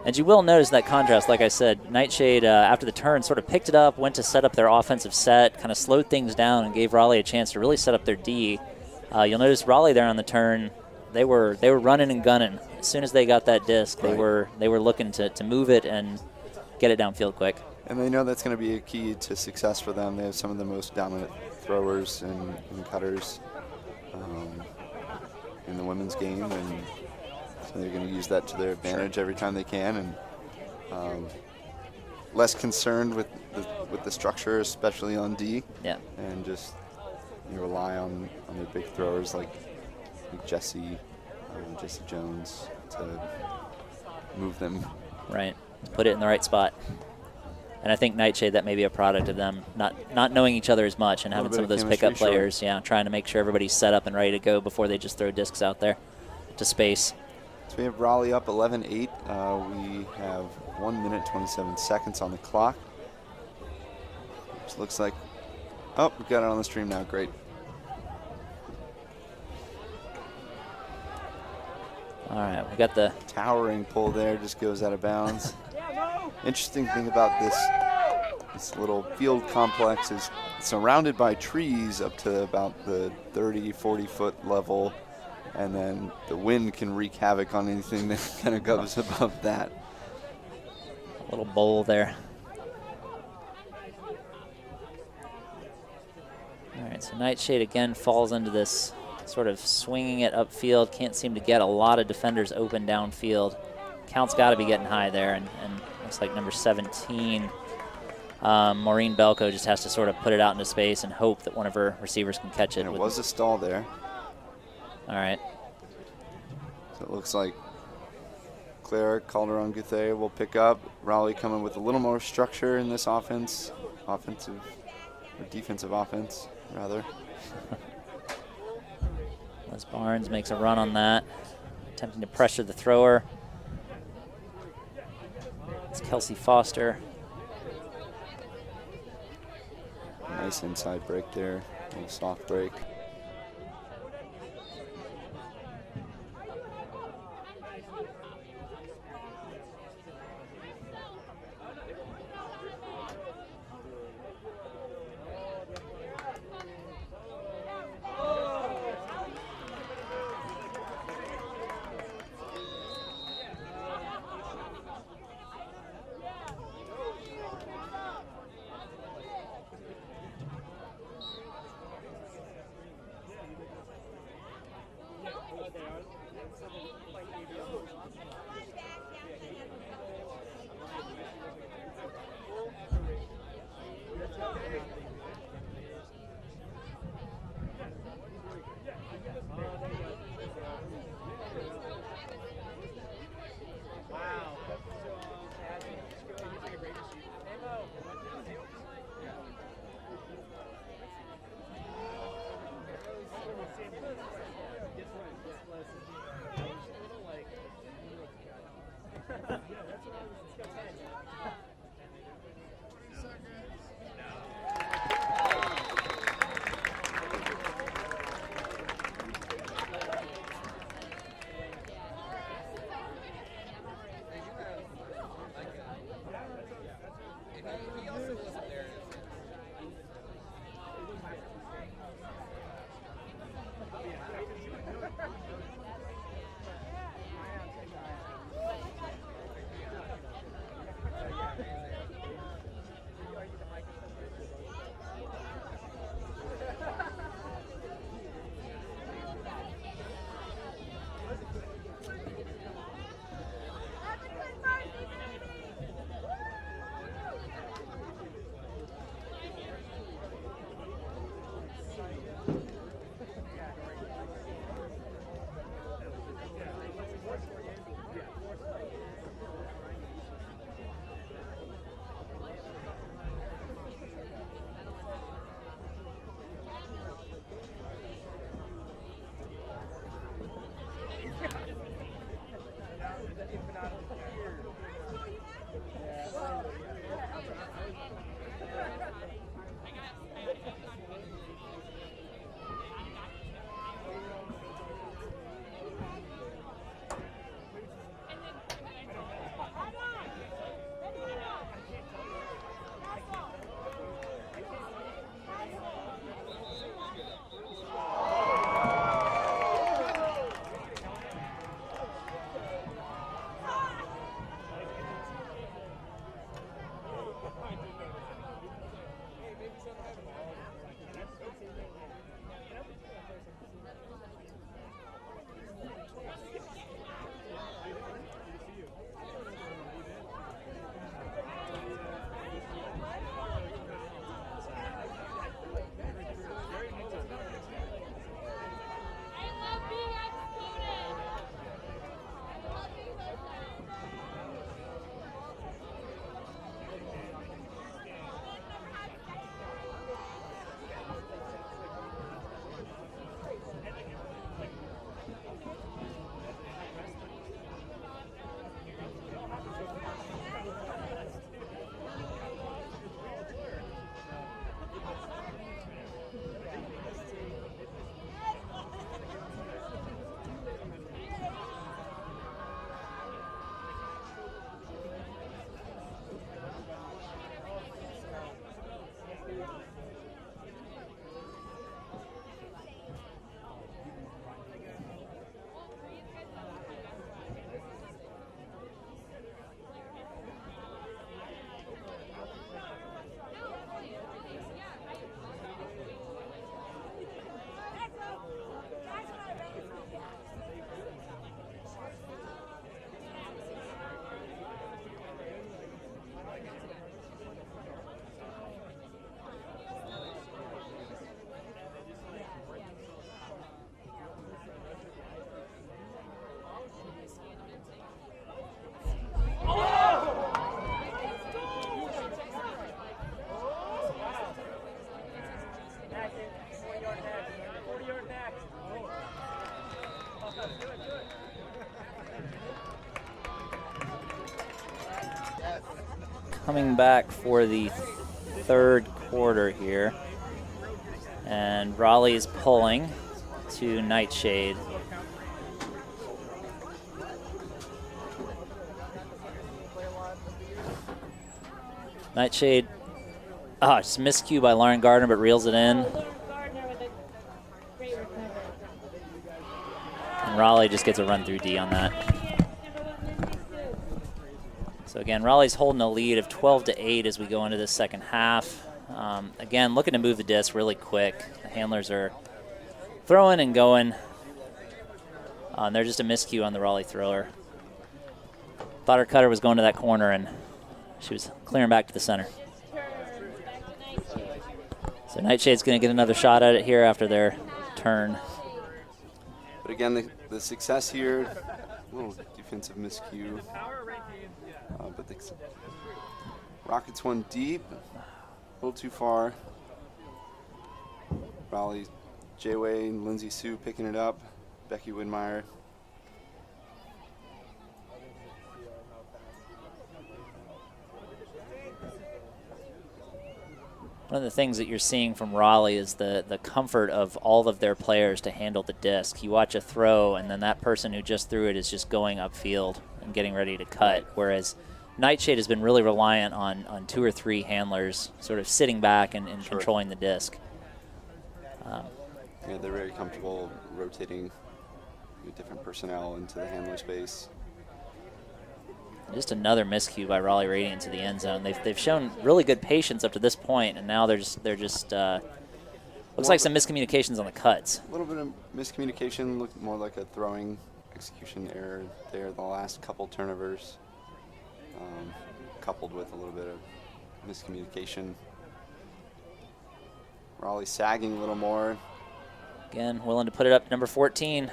Speaker 6: And you will notice that contrast, like I said. Nightshade, after the turn, sort of picked it up, went to set up their offensive set, kind of slowed things down and gave Raleigh a chance to really set up their D. You'll notice Raleigh there on the turn, they were running and gunning. As soon as they got that disc, they were looking to move it and get it downfield quick.
Speaker 5: And they know that's going to be a key to success for them. They have some of the most dominant throwers and cutters in the women's game, and so they're going to use that to their advantage every time they can, and less concerned with the structure, especially on D.
Speaker 6: Yeah.
Speaker 5: And just rely on their big throwers like Jesse Jones to move them.
Speaker 6: Right. Put it in the right spot. And I think Nightshade, that may be a product of them not knowing each other as much and having some of those pickup players, trying to make sure everybody's set up and ready to go before they just throw discs out there to space.
Speaker 5: So we have Raleigh up 11-8. We have 1 minute, 27 seconds on the clock. Which looks like, oh, we got it on the stream now, great.
Speaker 6: All right, we got the
Speaker 5: towering pull there, just goes out of bounds. Interesting thing about this little field complex is surrounded by trees up to about the 30-40 foot level, and then the wind can wreak havoc on anything that kind of goes above that.
Speaker 6: Little bowl there. All right, so Nightshade again falls into this sort of swinging it upfield. Can't seem to get a lot of defenders open downfield. Count's got to be getting high there, and looks like number 17, Maureen Belko, just has to sort of put it out into space and hope that one of her receivers can catch it.
Speaker 5: And it was a stall there.
Speaker 6: All right.
Speaker 5: So it looks like Claire Calderon Guthe will pick up. Raleigh coming with a little more structure in this offense. Offensive, or defensive offense, rather.
Speaker 6: Les Barnes makes a run on that, attempting to pressure the thrower. It's Kelsey Foster.
Speaker 5: Nice inside break there, a little soft break.
Speaker 6: coming back for the third quarter here. And Raleigh is pulling to Nightshade. Nightshade, just miscue by Lauren Gardner, but reels it in. And Raleigh just gets a run through D on that. So again, Raleigh's holding a lead of 12-8 as we go into the second half. Again, looking to move the disc really quick. The handlers are throwing and going. They're just a miscue on the Raleigh thrower. Thought her cutter was going to that corner, and she was clearing back to the center. So Nightshade's going to get another shot at it here after their turn.
Speaker 5: But again, the success here, a little defensive miscue. But the Rockets won deep, a little too far. Raleigh, J-Way, and Lindsay Sue picking it up. Becky Widmeyer.
Speaker 6: One of the things that you're seeing from Raleigh is the comfort of all of their players to handle the disc. You watch a throw, and then that person who just threw it is just going upfield and getting ready to cut, whereas Nightshade has been really reliant on 2 or 3 handlers sort of sitting back and controlling the disc.
Speaker 5: Yeah, they're very comfortable rotating different personnel into the handler space.
Speaker 6: Just another miscue by Raleigh Radiant to the end zone. They've shown really good patience up to this point, and now they're just looks like some miscommunications on the cuts.
Speaker 5: A little bit of miscommunication, looked more like a throwing execution error there. The last couple turnovers, coupled with a little bit of miscommunication. Raleigh sagging a little more.
Speaker 6: Again, willing to put it up to number 14.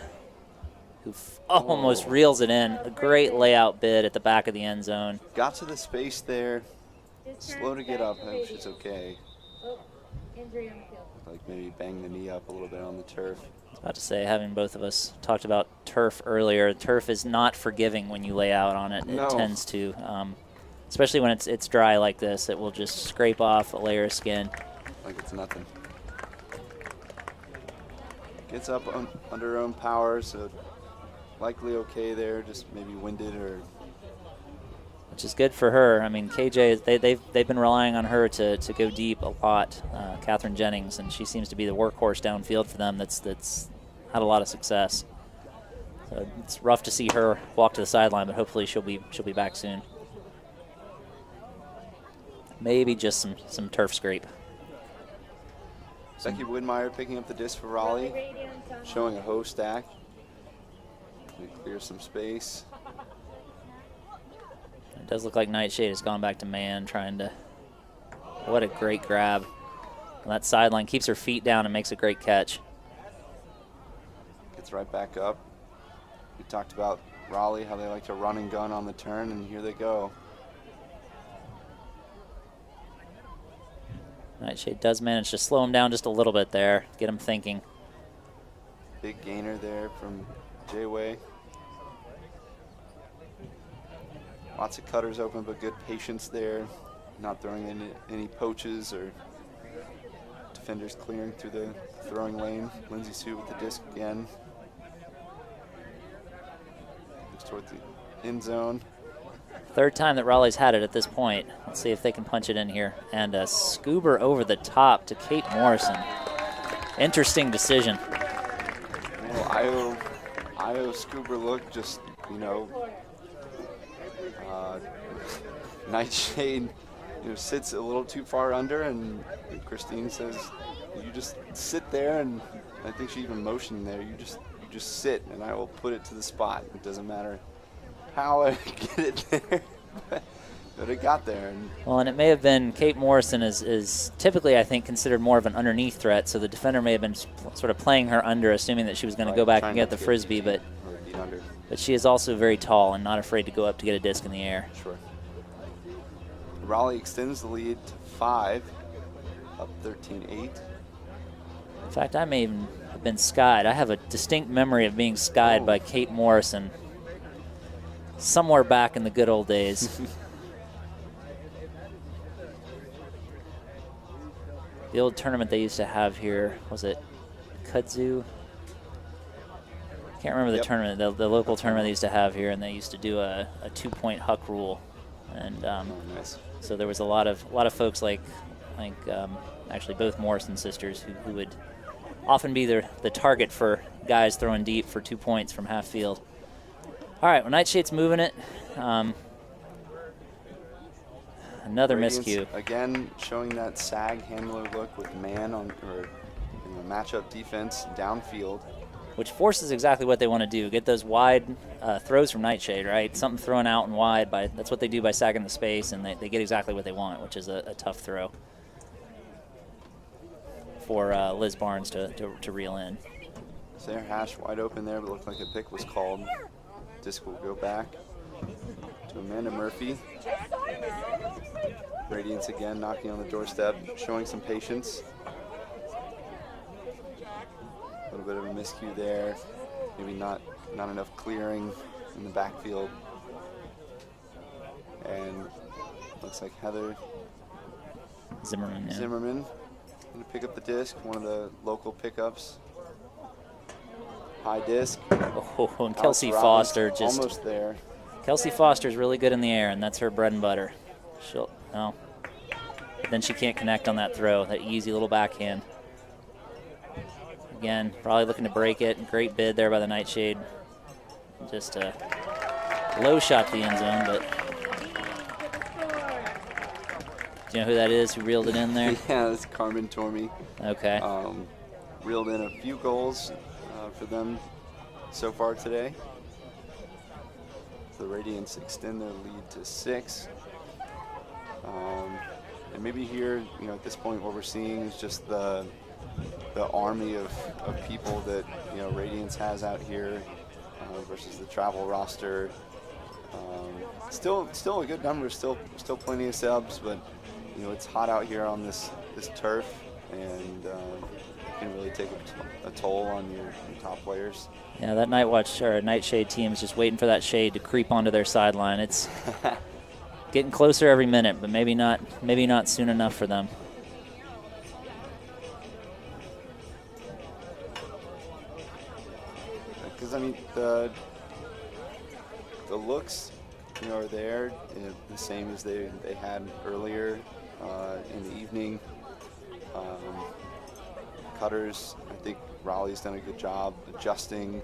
Speaker 6: Who almost reels it in. A great layout bid at the back of the end zone.
Speaker 5: Got to the space there. Slow to get up, which is okay. Like maybe bang the knee up a little bit on the turf.
Speaker 6: I was about to say, having both of us talked about turf earlier, turf is not forgiving when you lay out on it.
Speaker 5: No.
Speaker 6: It tends to, especially when it's dry like this. It will just scrape off a layer of skin.
Speaker 5: Like it's nothing. Gets up under her own power, so likely okay there, just maybe winded or.
Speaker 6: Which is good for her. I mean, KJ, they've been relying on her to go deep a lot, Catherine Jennings, and she seems to be the workhorse downfield for them that's had a lot of success. So it's rough to see her walk to the sideline, but hopefully she'll be back soon. Maybe just some turf scrape.
Speaker 5: Becky Widmeyer picking up the disc for Raleigh, showing a hoe stack. Clear some space.
Speaker 6: It does look like Nightshade has gone back to man, trying to. What a great grab. And that sideline keeps her feet down and makes a great catch.
Speaker 5: Gets right back up. We talked about Raleigh, how they like to run and gun on the turn, and here they go.
Speaker 6: Nightshade does manage to slow him down just a little bit there, get him thinking.
Speaker 5: Big gainer there from J-Way. Lots of cutters open, but good patience there. Not throwing any poaches or defenders clearing through the throwing lane. Lindsay Sue with the disc again. Looks toward the end zone.
Speaker 6: Third time that Raleigh's had it at this point. Let's see if they can punch it in here. And a scoober over the top to Kate Morrison. Interesting decision.
Speaker 5: Well, Io scoober look, just, Nightshade, sits a little too far under, and Christine says, you just sit there, and I think she even motioned there, you just sit, and I will put it to the spot. It doesn't matter how I get it there, but it got there.
Speaker 6: Well, and it may have been Kate Morrison is typically, I think, considered more of an underneath threat, so the defender may have been sort of playing her under, assuming that she was going to go back and get the frisbee, but she is also very tall and not afraid to go up to get a disc in the air.
Speaker 5: Sure. Raleigh extends the lead to 5, up 13-8.
Speaker 6: In fact, I may even have been skied. I have a distinct memory of being skied by Kate Morrison somewhere back in the good old days. The old tournament they used to have here, was it Kudzu? Can't remember the tournament, the local tournament they used to have here, and they used to do a 2-point huck rule. And
Speaker 5: Nice.
Speaker 6: so there was a lot of folks like actually both Morrison sisters who would often be the target for guys throwing deep for 2 points from half field. All right, well, Nightshade's moving it. Another
Speaker 5: Radiance,
Speaker 6: miscue.
Speaker 5: again, showing that sag handler look with man on, or matchup defense downfield.
Speaker 6: Which forces exactly what they want to do. Get those wide throws from Nightshade, right? Something thrown out and wide. That's what they do by sagging the space, and they get exactly what they want, which is a tough throw for Liz Barnes to reel in.
Speaker 5: Sarah Hash wide open there, but looked like a pick was called. Disc will go back to Amanda Murphy. Radiance again knocking on the doorstep, showing some patience. A little bit of a miscue there. Maybe not enough clearing in the backfield. And looks like Heather
Speaker 6: Zimmerman
Speaker 5: going to pick up the disc, one of the local pickups. High disc.
Speaker 6: Oh, and Kelsey Foster just
Speaker 5: almost there.
Speaker 6: Kelsey Foster's really good in the air, and that's her bread and butter. But then she can't connect on that throw, that easy little backhand. Again, probably looking to break it. Great bid there by the Nightshade. Just a low shot the end zone, but do you know who that is who reeled it in there?
Speaker 5: Yeah, that's Carmen Tormey.
Speaker 6: Okay.
Speaker 5: Reeled in a few goals for them so far today. The Radiance extend their lead to 6. And maybe here, at this point, what we're seeing is just the army of people that Radiance has out here versus the travel roster. Still a good number. Still plenty of subs, but it's hot out here on this turf, and it can really take a toll on your top players.
Speaker 6: Yeah, that Nightshade team is just waiting for that shade to creep onto their sideline. It's getting closer every minute, but maybe not soon enough for them.
Speaker 5: Because the looks are there, the same as they had earlier in the evening. Cutters, I think Raleigh's done a good job adjusting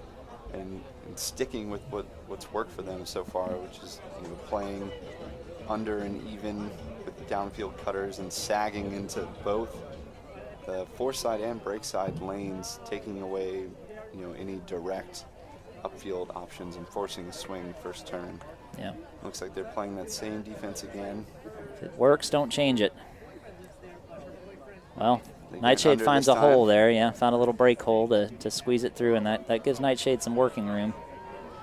Speaker 5: and sticking with what's worked for them so far, which is playing under and even with the downfield cutters and sagging into both the foreside and breakside lanes, taking away any direct upfield options and forcing a swing first turn.
Speaker 6: Yeah.
Speaker 5: Looks like they're playing that same defense again.
Speaker 6: If it works, don't change it. Well, Nightshade finds a hole there. Yeah, found a little break hole to squeeze it through, and that gives Nightshade some working room.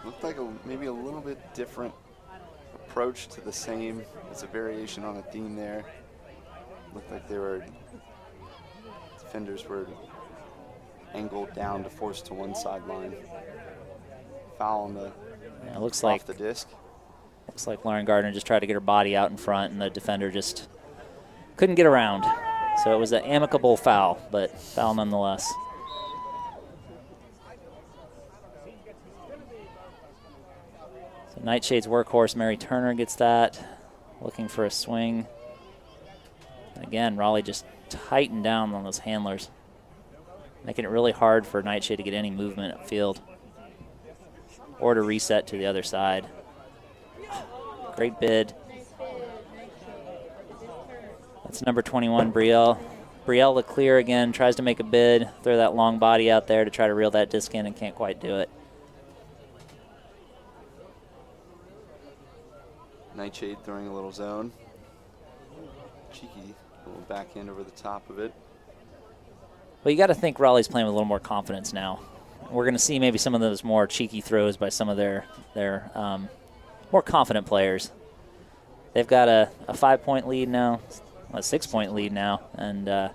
Speaker 5: Looked like maybe a little bit different approach to the same. It's a variation on a theme there. Looked like defenders were angled down to force to one sideline. Foul on the off the disc.
Speaker 6: Looks like Lauren Gardner just tried to get her body out in front, and the defender just couldn't get around. So it was an amicable foul, but foul nonetheless. So Nightshade's workhorse, Mary Turner, gets that. Looking for a swing. And again, Raleigh just tightened down on those handlers, making it really hard for Nightshade to get any movement upfield or to reset to the other side. Great bid. That's number 21, Brielle. Brielle Leclerc again tries to make a bid, throw that long body out there to try to reel that disc in and can't quite do it.
Speaker 5: Nightshade throwing a little zone. Cheeky little backhand over the top of it.
Speaker 6: Well, you got to think Raleigh's playing with a little more confidence now. We're going to see maybe some of those more cheeky throws by some of their more confident players. They've got a 5-point lead now, a 6-point lead now, and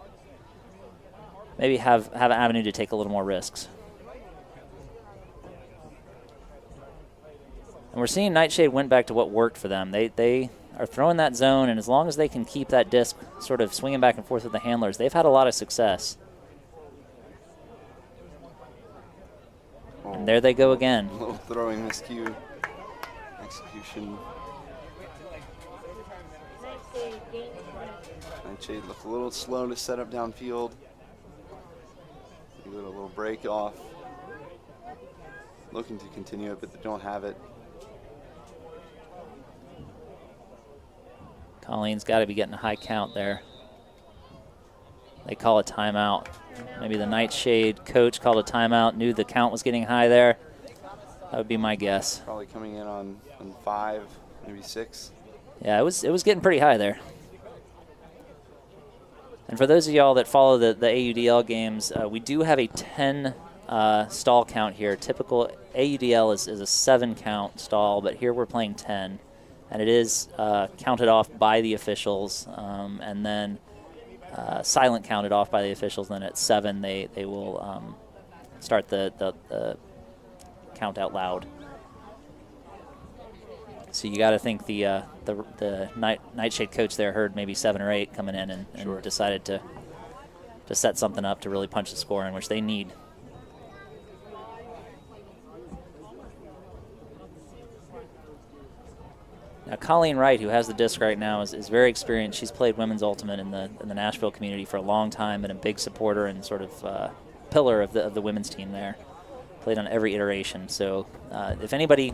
Speaker 6: maybe have an avenue to take a little more risks. And we're seeing Nightshade went back to what worked for them. They are throwing that zone, and as long as they can keep that disc sort of swinging back and forth with the handlers, they've had a lot of success. And there they go again.
Speaker 5: A little throwing miscue. Execution. Nightshade looked a little slow to set up downfield. Give it a little break off. Looking to continue it, but they don't have it.
Speaker 6: Colleen's got to be getting a high count there. They call a timeout. Maybe the Nightshade coach called a timeout, knew the count was getting high there. That would be my guess.
Speaker 5: Probably coming in on 5, maybe 6.
Speaker 6: Yeah, it was getting pretty high there. And for those of y'all that follow the AUDL games, we do have a 10 stall count here. Typical AUDL is a 7 count stall, but here we're playing 10. And it is counted off by the officials, and then silent counted off by the officials. Then at 7, they will start the count out loud. So you got to think the Nightshade coach there heard maybe 7 or 8 coming in and
Speaker 5: Sure.
Speaker 6: decided to set something up to really punch the score in, which they need. Now, Colleen Wright, who has the disc right now, is very experienced. She's played women's ultimate in the Nashville community for a long time, and a big supporter and sort of pillar of the women's team there. Played on every iteration. So if anybody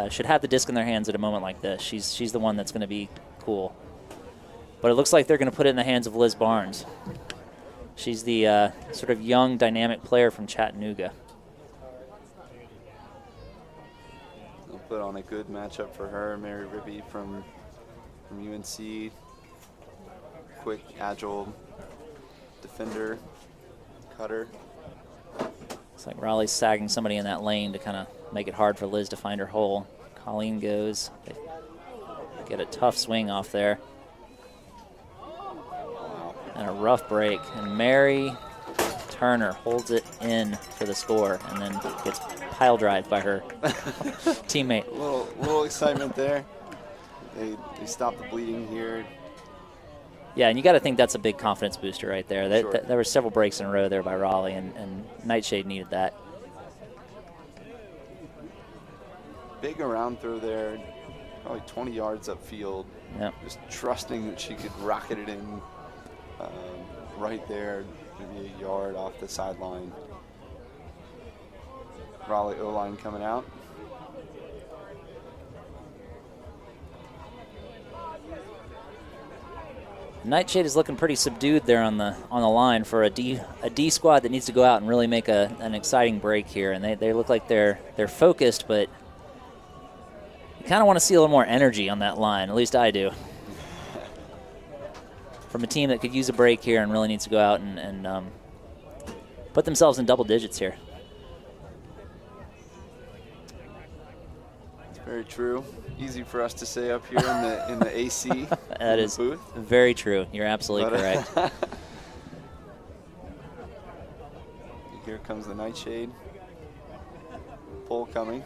Speaker 6: should have the disc in their hands at a moment like this, she's the one that's going to be cool. But it looks like they're going to put it in the hands of Liz Barnes. She's the sort of young, dynamic player from Chattanooga.
Speaker 5: Put on a good matchup for her. Mary Ribby from UNC. Quick, agile defender, cutter.
Speaker 6: Looks like Raleigh's sagging somebody in that lane to kind of make it hard for Liz to find her hole. Colleen goes. They get a tough swing off there. And a rough break. And Mary Turner holds it in for the score and then gets pile drive by her teammate.
Speaker 5: A little excitement there. They stopped the bleeding here.
Speaker 6: Yeah, and you got to think that's a big confidence booster right there.
Speaker 5: Sure.
Speaker 6: There were several breaks in a row there by Raleigh, and Nightshade needed that.
Speaker 5: Big around throw there, probably 20 yards upfield.
Speaker 6: Yep.
Speaker 5: Just trusting that she could rocket it in right there, maybe a yard off the sideline. Raleigh O-line coming out.
Speaker 6: Nightshade is looking pretty subdued there on the line for a D squad that needs to go out and really make an exciting break here. And they look like they're focused, but you kind of want to see a little more energy on that line. At least I do. From a team that could use a break here and really needs to go out and put themselves in double digits here.
Speaker 5: Very true. Easy for us to say up here in the AC.
Speaker 6: That is
Speaker 5: booth.
Speaker 6: very true. You're absolutely correct.
Speaker 5: Here comes the Nightshade. Pull coming.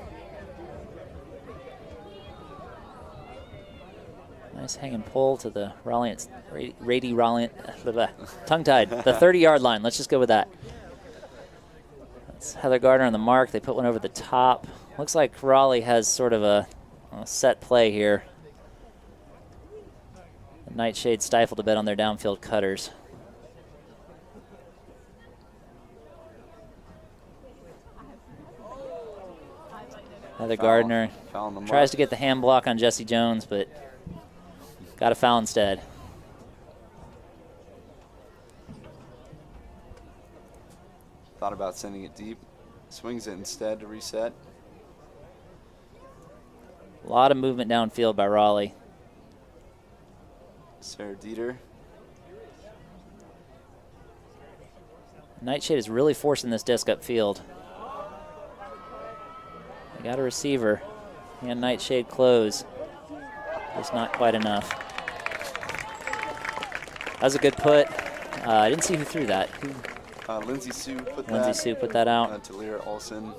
Speaker 6: Nice hanging pull to the Radiant, tongue-tied, the 30-yard line. Let's just go with that. That's Heather Gardner on the mark. They put one over the top. Looks like Raleigh has sort of a set play here. The Nightshade stifled a bit on their downfield cutters. Heather Gardner tries to get the hand block on Jesse Jones, but got a foul instead.
Speaker 5: Thought about sending it deep. Swings it instead to reset.
Speaker 6: A lot of movement downfield by Raleigh.
Speaker 5: Sarah Dieter.
Speaker 6: Nightshade is really forcing this disc upfield. They got a receiver. And Nightshade close. Just not quite enough. That was a good put. I didn't see who threw that.
Speaker 5: Lindsay Sue put
Speaker 6: that out.
Speaker 5: To Lyra Olsen.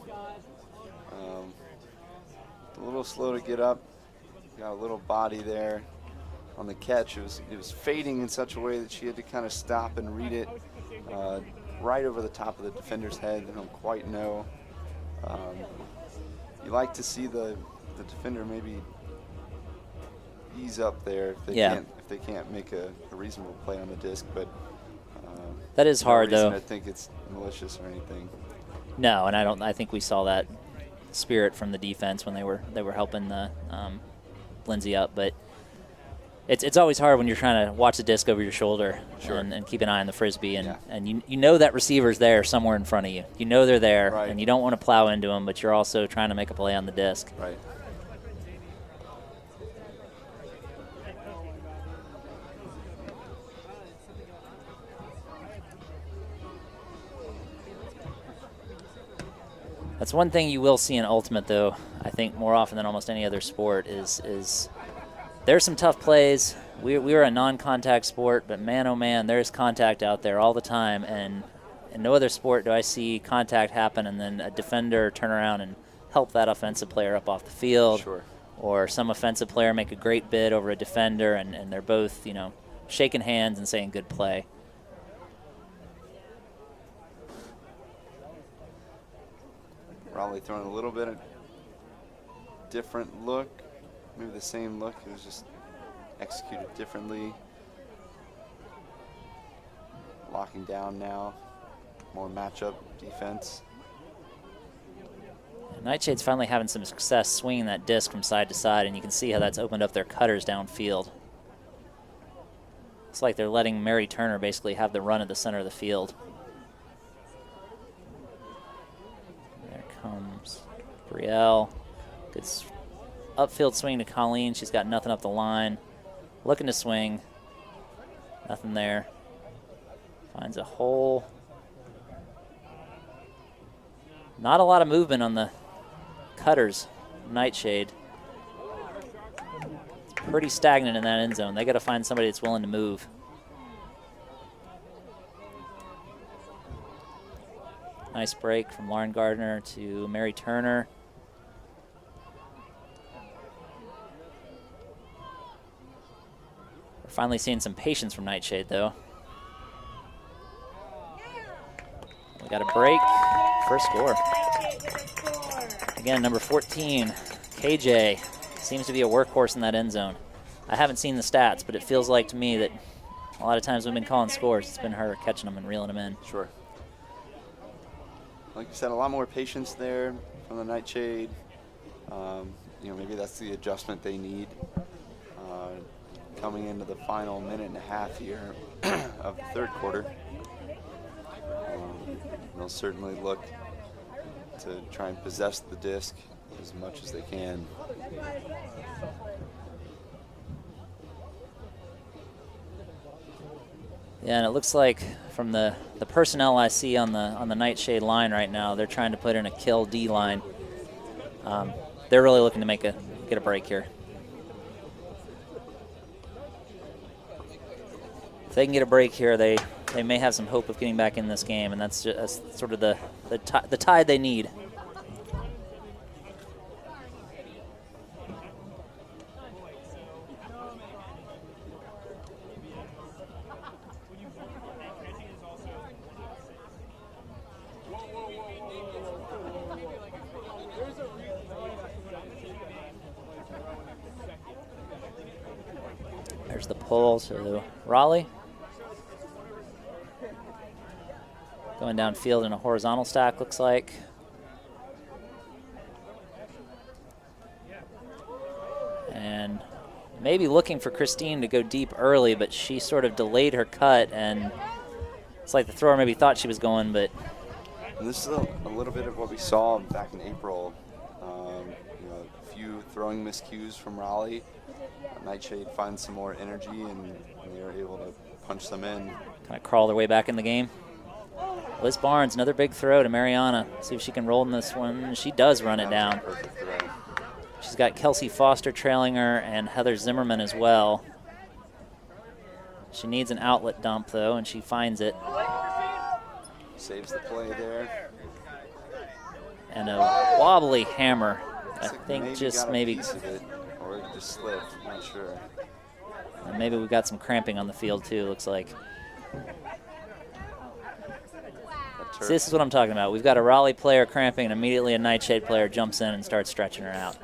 Speaker 5: A little slow to get up. got a little body there on the catch. It was fading in such a way that she had to kind of stop and read it right over the top of the defender's head. They don't quite know. You like to see the defender maybe ease up there if they can't make a reasonable play on the disc, but
Speaker 6: that is hard though.
Speaker 5: I think it's malicious or anything.
Speaker 6: No, and I think we saw that spirit from the defense when they were helping the Lindsay up, but it's always hard when you're trying to watch the disc over your shoulder and keep an eye on the frisbee, and you know that receiver's there somewhere in front of you. You know they're there, and you don't want to plow into them, but you're also trying to make a play on the disc.
Speaker 5: Right.
Speaker 6: That's one thing you will see in Ultimate, though, I think more often than almost any other sport, is there's some tough plays. We're a non-contact sport, but man, oh man, there's contact out there all the time. And in no other sport do I see contact happen and then a defender turn around and help that offensive player up off the field.
Speaker 5: Sure.
Speaker 6: Or some offensive player make a great bid over a defender, and they're both, shaking hands and saying good play.
Speaker 5: Raleigh throwing a little bit of different look, maybe the same look. It was just executed differently. Locking down now, more matchup defense.
Speaker 6: Nightshade's finally having some success swinging that disc from side to side, and you can see how that's opened up their cutters downfield. It's like they're letting Mary Turner basically have the run at the center of the field. There comes Brielle. Good upfield swing to Colleen. She's got nothing up the line. Looking to swing. Nothing there. Finds a hole. Not a lot of movement on the cutters. Nightshade. It's pretty stagnant in that end zone. They got to find somebody that's willing to move. Nice break from Lauren Gardner to Mary Turner. We're finally seeing some patience from Nightshade, though. We got a break. First score. Again, number 14, KJ, seems to be a workhorse in that end zone. I haven't seen the stats, but it feels like to me that a lot of times we've been calling scores, it's been her catching them and reeling them in.
Speaker 5: Sure. Like you said, a lot more patience there from the Nightshade. Maybe that's the adjustment they need coming into the final minute and a half here of the third quarter. They'll certainly look to try and possess the disc as much as they can.
Speaker 6: Yeah, and it looks like from the personnel I see on the Nightshade line right now, they're trying to put in a kill D line. They're really looking to get a break here. If they can get a break here, they may have some hope of getting back in this game, and that's sort of the tide they need. There's the pull to Raleigh. Going downfield in a horizontal stack, looks like. And maybe looking for Christine to go deep early, but she sort of delayed her cut, and it's like the thrower maybe thought she was going, but...
Speaker 5: And this is a little bit of what we saw back in April. A few throwing miscues from Raleigh. Nightshade finds some more energy, and they are able to punch them in.
Speaker 6: Kind of crawl their way back in the game. Liz Barnes, another big throw to Mariana. See if she can roll in this one. She does run it down. She's got Kelsey Foster trailing her and Heather Zimmerman as well. She needs an outlet dump, though, and she finds it.
Speaker 5: Saves the play there.
Speaker 6: And a wobbly hammer. I think
Speaker 5: Maybe
Speaker 6: just
Speaker 5: got a
Speaker 6: maybe...
Speaker 5: piece of it, or just slipped. I'm not sure.
Speaker 6: And maybe we've got some cramping on the field too, looks like. See, this is what I'm talking about. We've got a Raleigh player cramping, and immediately a Nightshade player jumps in and starts stretching her out.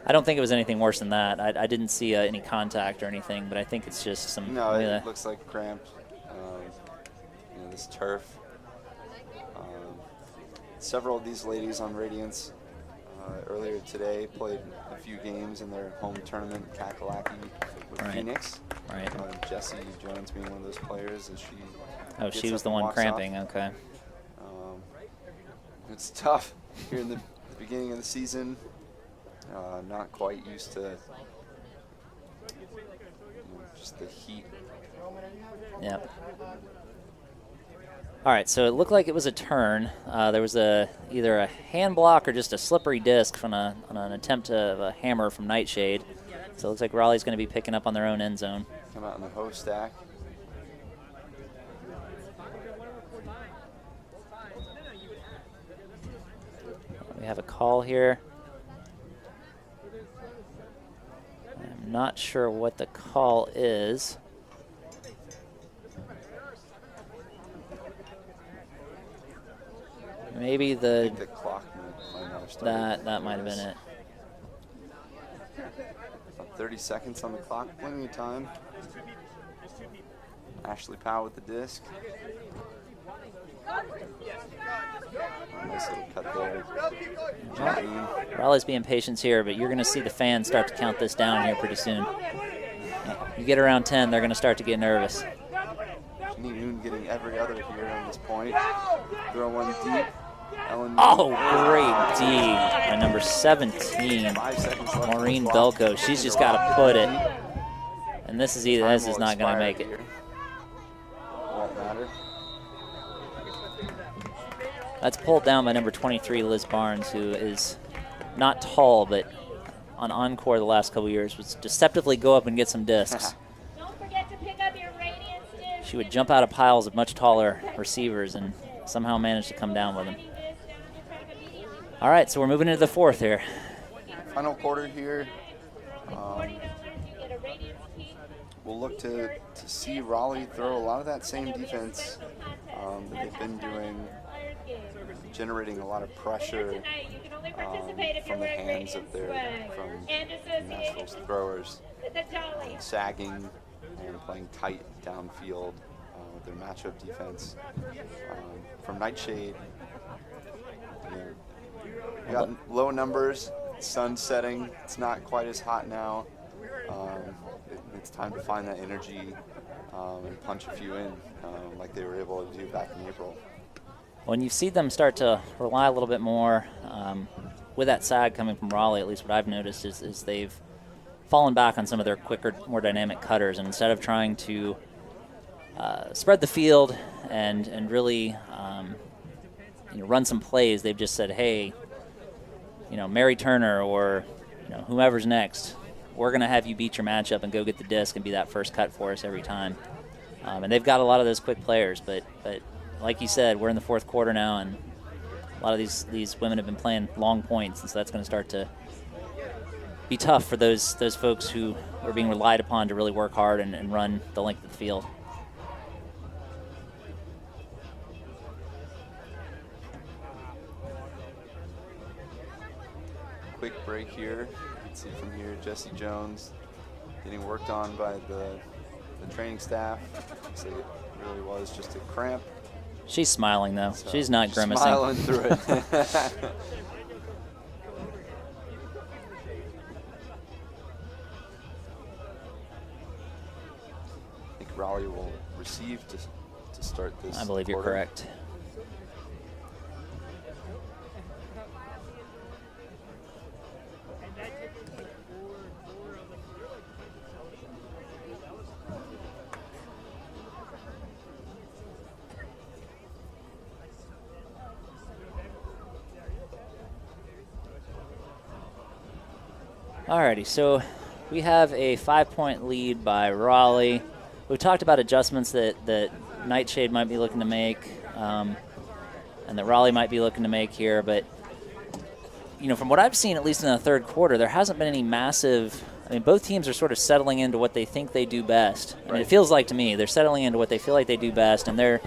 Speaker 6: I don't think it was anything worse than that. I didn't see any contact or anything, but I think it's just some...
Speaker 5: No, it looks like cramped. You know, this turf. Several of these ladies on Radiance earlier today played a few games in their home tournament, Kakalaki, with Phoenix.
Speaker 6: Right.
Speaker 5: Jessie Jones being one of those players, and she...
Speaker 6: Oh, she was the one cramping, okay.
Speaker 5: It's tough here in the beginning of the season. Not quite used to just the heat.
Speaker 6: Yep. All right, so it looked like it was a turn. There was either a hand block or just a slippery disc on an attempt of a hammer from Nightshade. So it looks like Raleigh's going to be picking up on their own end zone.
Speaker 5: Come out in the hoe stack.
Speaker 6: We have a call here. I'm not sure what the call is. Maybe
Speaker 5: the clock might not have started.
Speaker 6: That might have been it.
Speaker 5: About 30 seconds on the clock, plenty of time. Ashley Powell with the disc. Nice little cut there.
Speaker 6: Raleigh's being patient here, but you're going to see the fans start to count this down here pretty soon. You get around 10, they're going to start to get nervous.
Speaker 5: Janine Noon getting every other here on this point. Throw one deep.
Speaker 6: Oh, great D by number 17, Maureen Belko. She's just got to put it. And this is not going to make it.
Speaker 5: Won't matter.
Speaker 6: That's pulled down by number 23, Liz Barnes, who is not tall, but on Encore the last couple years would deceptively go up and get some discs.
Speaker 8: Don't forget to pick up your Radiance disc.
Speaker 6: She would jump out of piles of much taller receivers and somehow manage to come down with them. All right, so we're moving into the fourth here.
Speaker 5: Final quarter here. We'll look to see Raleigh throw a lot of that same defense that they've been doing, generating a lot of pressure from the hands of from Nashville's throwers, sagging and playing tight downfield with their matchup defense. From Nightshade, we got low numbers, sun setting, it's not quite as hot now. It's time to find that energy and punch a few in like they were able to do back in April.
Speaker 6: When you see them start to rely a little bit more with that sag coming from Raleigh, at least what I've noticed is they've fallen back on some of their quicker, more dynamic cutters, and instead of trying to spread the field and really run some plays, they've just said, hey, Mary Turner or whomever's next, we're going to have you beat your matchup and go get the disc and be that first cut for us every time. And they've got a lot of those quick players, but like you said, we're in the fourth quarter now, and a lot of these women have been playing long points, and so that's going to start to be tough for those folks who are being relied upon to really work hard and run the length of the field.
Speaker 5: Quick break here. You can see from here Jessie Jones getting worked on by the training staff. So it really was just a cramp.
Speaker 6: She's smiling though.
Speaker 5: So
Speaker 6: she's not grimacing.
Speaker 5: Smiling through it. I think Raleigh will receive to start this.
Speaker 6: I believe you're correct. Alrighty, so we have a 5-point lead by Raleigh. We've talked about adjustments that Nightshade might be looking to make. and that Raleigh might be looking to make here. But, you know, from what I've seen, at least in the third quarter, there hasn't been any massive – I mean, both teams are sort of settling into what they think they do best. I mean, it feels like to me they're settling into what they feel like they do best, and they're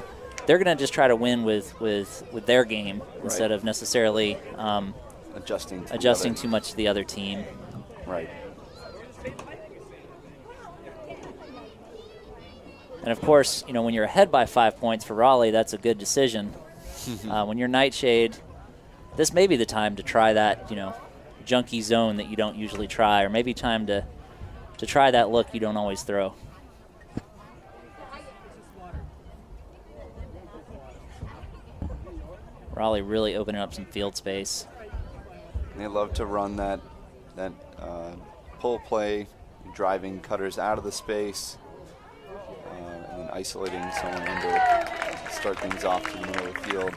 Speaker 6: going to just try to win with their game instead of necessarily adjusting too much to the other team.
Speaker 5: Right.
Speaker 6: And, of course, you know, when you're ahead by 5 points for Raleigh, that's a good decision. When you're Nightshade, this may be the time to try that, you know, junky zone that you don't usually try, or maybe time to try that look you don't always throw. Raleigh really opening up some field space.
Speaker 5: They love to run that pull play, driving cutters out of the space, and then isolating someone under to start things off to the middle of the field.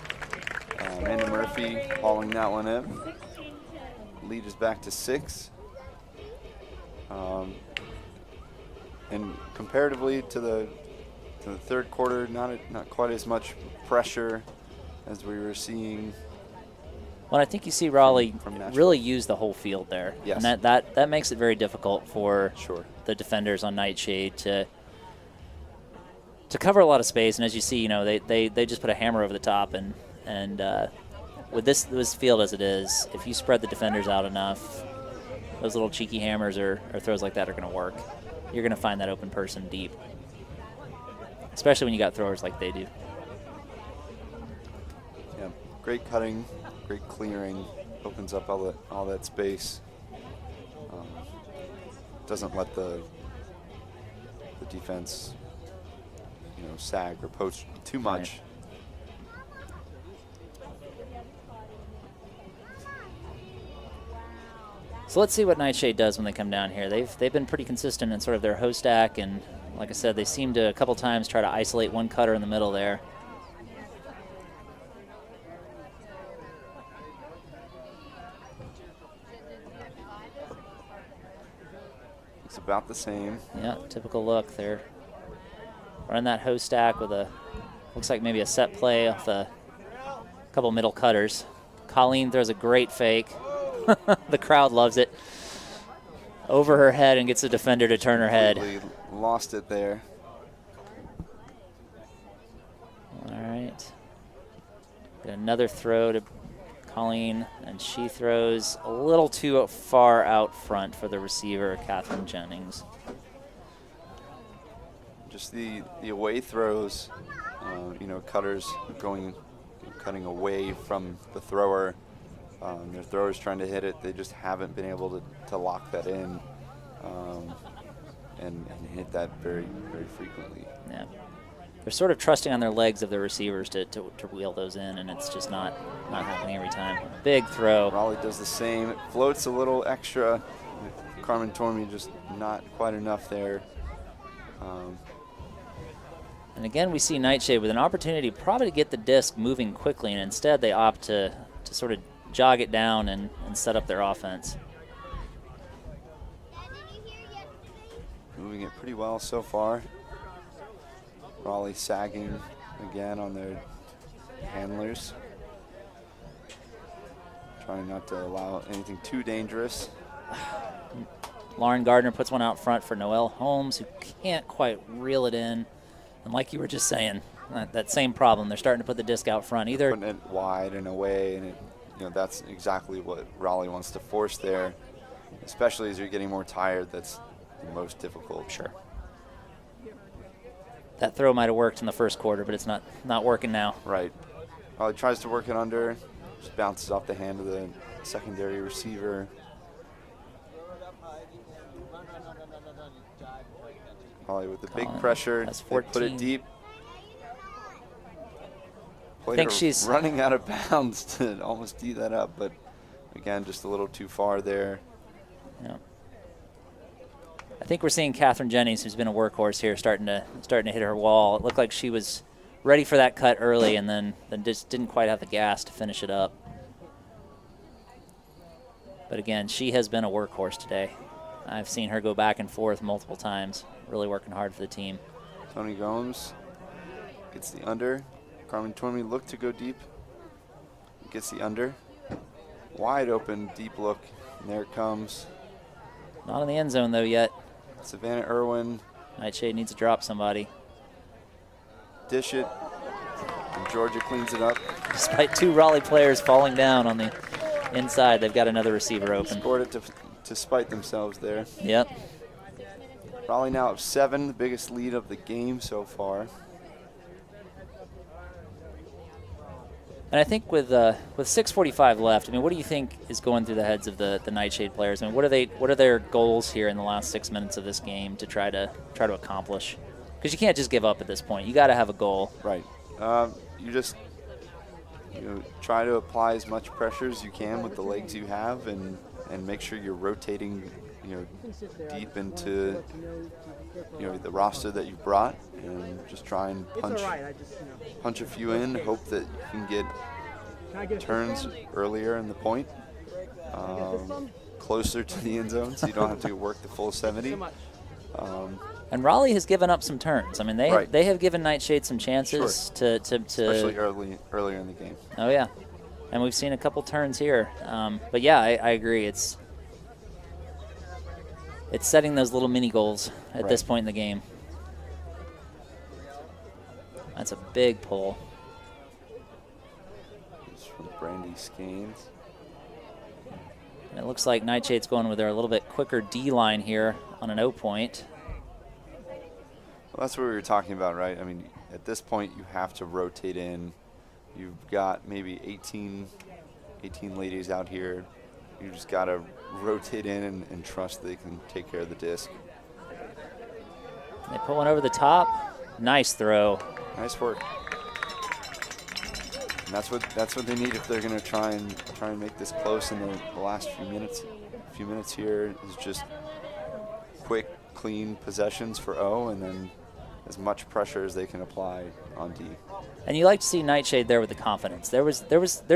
Speaker 5: Amanda Murphy hauling that one in. Lead is back to 6. And comparatively to the third quarter, not quite as much pressure as we were seeing.
Speaker 6: Well, I think you see Raleigh really use the whole field there.
Speaker 5: Yes.
Speaker 6: And that makes it very difficult for the defenders on Nightshade to cover a lot of space. And as you see, you know, they just put a hammer over the top, and with this field as it is, if you spread the defenders out enough, those little cheeky hammers or throws like that are going to work. You're going to find that open person deep, especially when you got throwers like they do.
Speaker 5: Yeah, great cutting, great clearing, opens up all that space. Doesn't let the defense, you know, sag or poach too much.
Speaker 6: Right. So let's see what Nightshade does when they come down here. They've been pretty consistent in sort of their hoe stack, and like I said, they seem to a couple times try to isolate one cutter in the middle there.
Speaker 5: It's about the same.
Speaker 6: Yeah, typical look. They're running that hoe stack with looks like maybe a set play off a couple middle cutters. Colleen throws a great fake. The crowd loves it. Over her head and gets the defender to turn her head.
Speaker 5: Lost it there.
Speaker 6: All right. Got another throw to Colleen, and she throws a little too far out front for the receiver, Catherine Jennings.
Speaker 5: Just the away throws, you know, cutters cutting away from the thrower. Their throwers trying to hit it, they just haven't been able to lock that in and hit that very, very frequently.
Speaker 6: Yeah. They're sort of trusting on their legs of their receivers to wheel those in, and it's just not happening every time. Big throw.
Speaker 5: Raleigh does the same. It floats a little extra. Carmen Tormey just not quite enough there.
Speaker 6: And again, we see Nightshade with an opportunity probably to get the disc moving quickly, and instead they opt to sort of jog it down and set up their offense.
Speaker 5: Moving it pretty well so far. Raleigh sagging again on their handlers. Trying not to allow anything too dangerous.
Speaker 6: Lauren Gardner puts one out front for Noelle Holmes, who can't quite reel it in. And like you were just saying, that same problem. They're starting to put the disc out front. Either
Speaker 5: putting it wide and away, and that's exactly what Raleigh wants to force there, especially as you're getting more tired. That's the most difficult.
Speaker 6: Sure. That throw might have worked in the first quarter, but it's not working now.
Speaker 5: Right. Raleigh tries to work it under, just bounces off the hand of the secondary receiver. Raleigh with the big pressure.
Speaker 6: That's
Speaker 5: They
Speaker 6: 14.
Speaker 5: put it deep.
Speaker 6: I think she's
Speaker 5: running out of bounds to almost tee that up, but again, just a little too far there.
Speaker 6: Yeah. I think we're seeing Catherine Jennings, who's been a workhorse here, starting to hit her wall. It looked like she was ready for that cut early, and then just didn't quite have the gas to finish it up. But again, she has been a workhorse today. I've seen her go back and forth multiple times, really working hard for the team.
Speaker 5: Tony Gomes gets the under. Carmen Tormey looked to go deep gets the under. Wide open, deep look, and there it comes.
Speaker 6: Not in the end zone, though, yet.
Speaker 5: Savannah Irwin.
Speaker 6: Nightshade needs to drop somebody.
Speaker 5: Dish it, and Georgia cleans it up.
Speaker 6: Despite 2 Raleigh players falling down on the inside, they've got another receiver open.
Speaker 5: Scored it to spite themselves there.
Speaker 6: Yep.
Speaker 5: Raleigh now up 7, the biggest lead of the game so far.
Speaker 6: And I think with 6:45 left, I mean, what do you think is going through the heads of the Nightshade players? I mean, what are their goals here in the last 6 minutes of this game to try to accomplish? Because you can't just give up at this point. You got to have a goal.
Speaker 5: Right. You just try to apply as much pressure as you can with the legs you have, and make sure you're rotating deep into the roster that you've brought, and just try and punch a few in, hope that you can get turns earlier in the point, closer to the end zone, so you don't have to work the full 70.
Speaker 6: And Raleigh has given up some turns. I mean, they have given Nightshade some chances to
Speaker 5: especially earlier in the game.
Speaker 6: Oh yeah, and we've seen a couple turns here. But yeah, I agree. It's setting those little mini goals at this point in the game. That's a big pull.
Speaker 5: It's from Brandy Scanes.
Speaker 6: And it looks like Nightshade's going with their a little bit quicker D line here on an O point.
Speaker 5: Well, that's what we were talking about, right? I mean, at this point, you have to rotate in. You've got maybe 18 ladies out here. You just got to rotate in and trust they can take care of the disc.
Speaker 6: They put one over the top. Nice throw.
Speaker 5: Nice work. And that's what they need if they're going to try and make this close in the last few minutes. A few minutes here is just quick, clean possessions for O, and then as much pressure as they can apply on D.
Speaker 6: And you like to see Nightshade there with the confidence. They're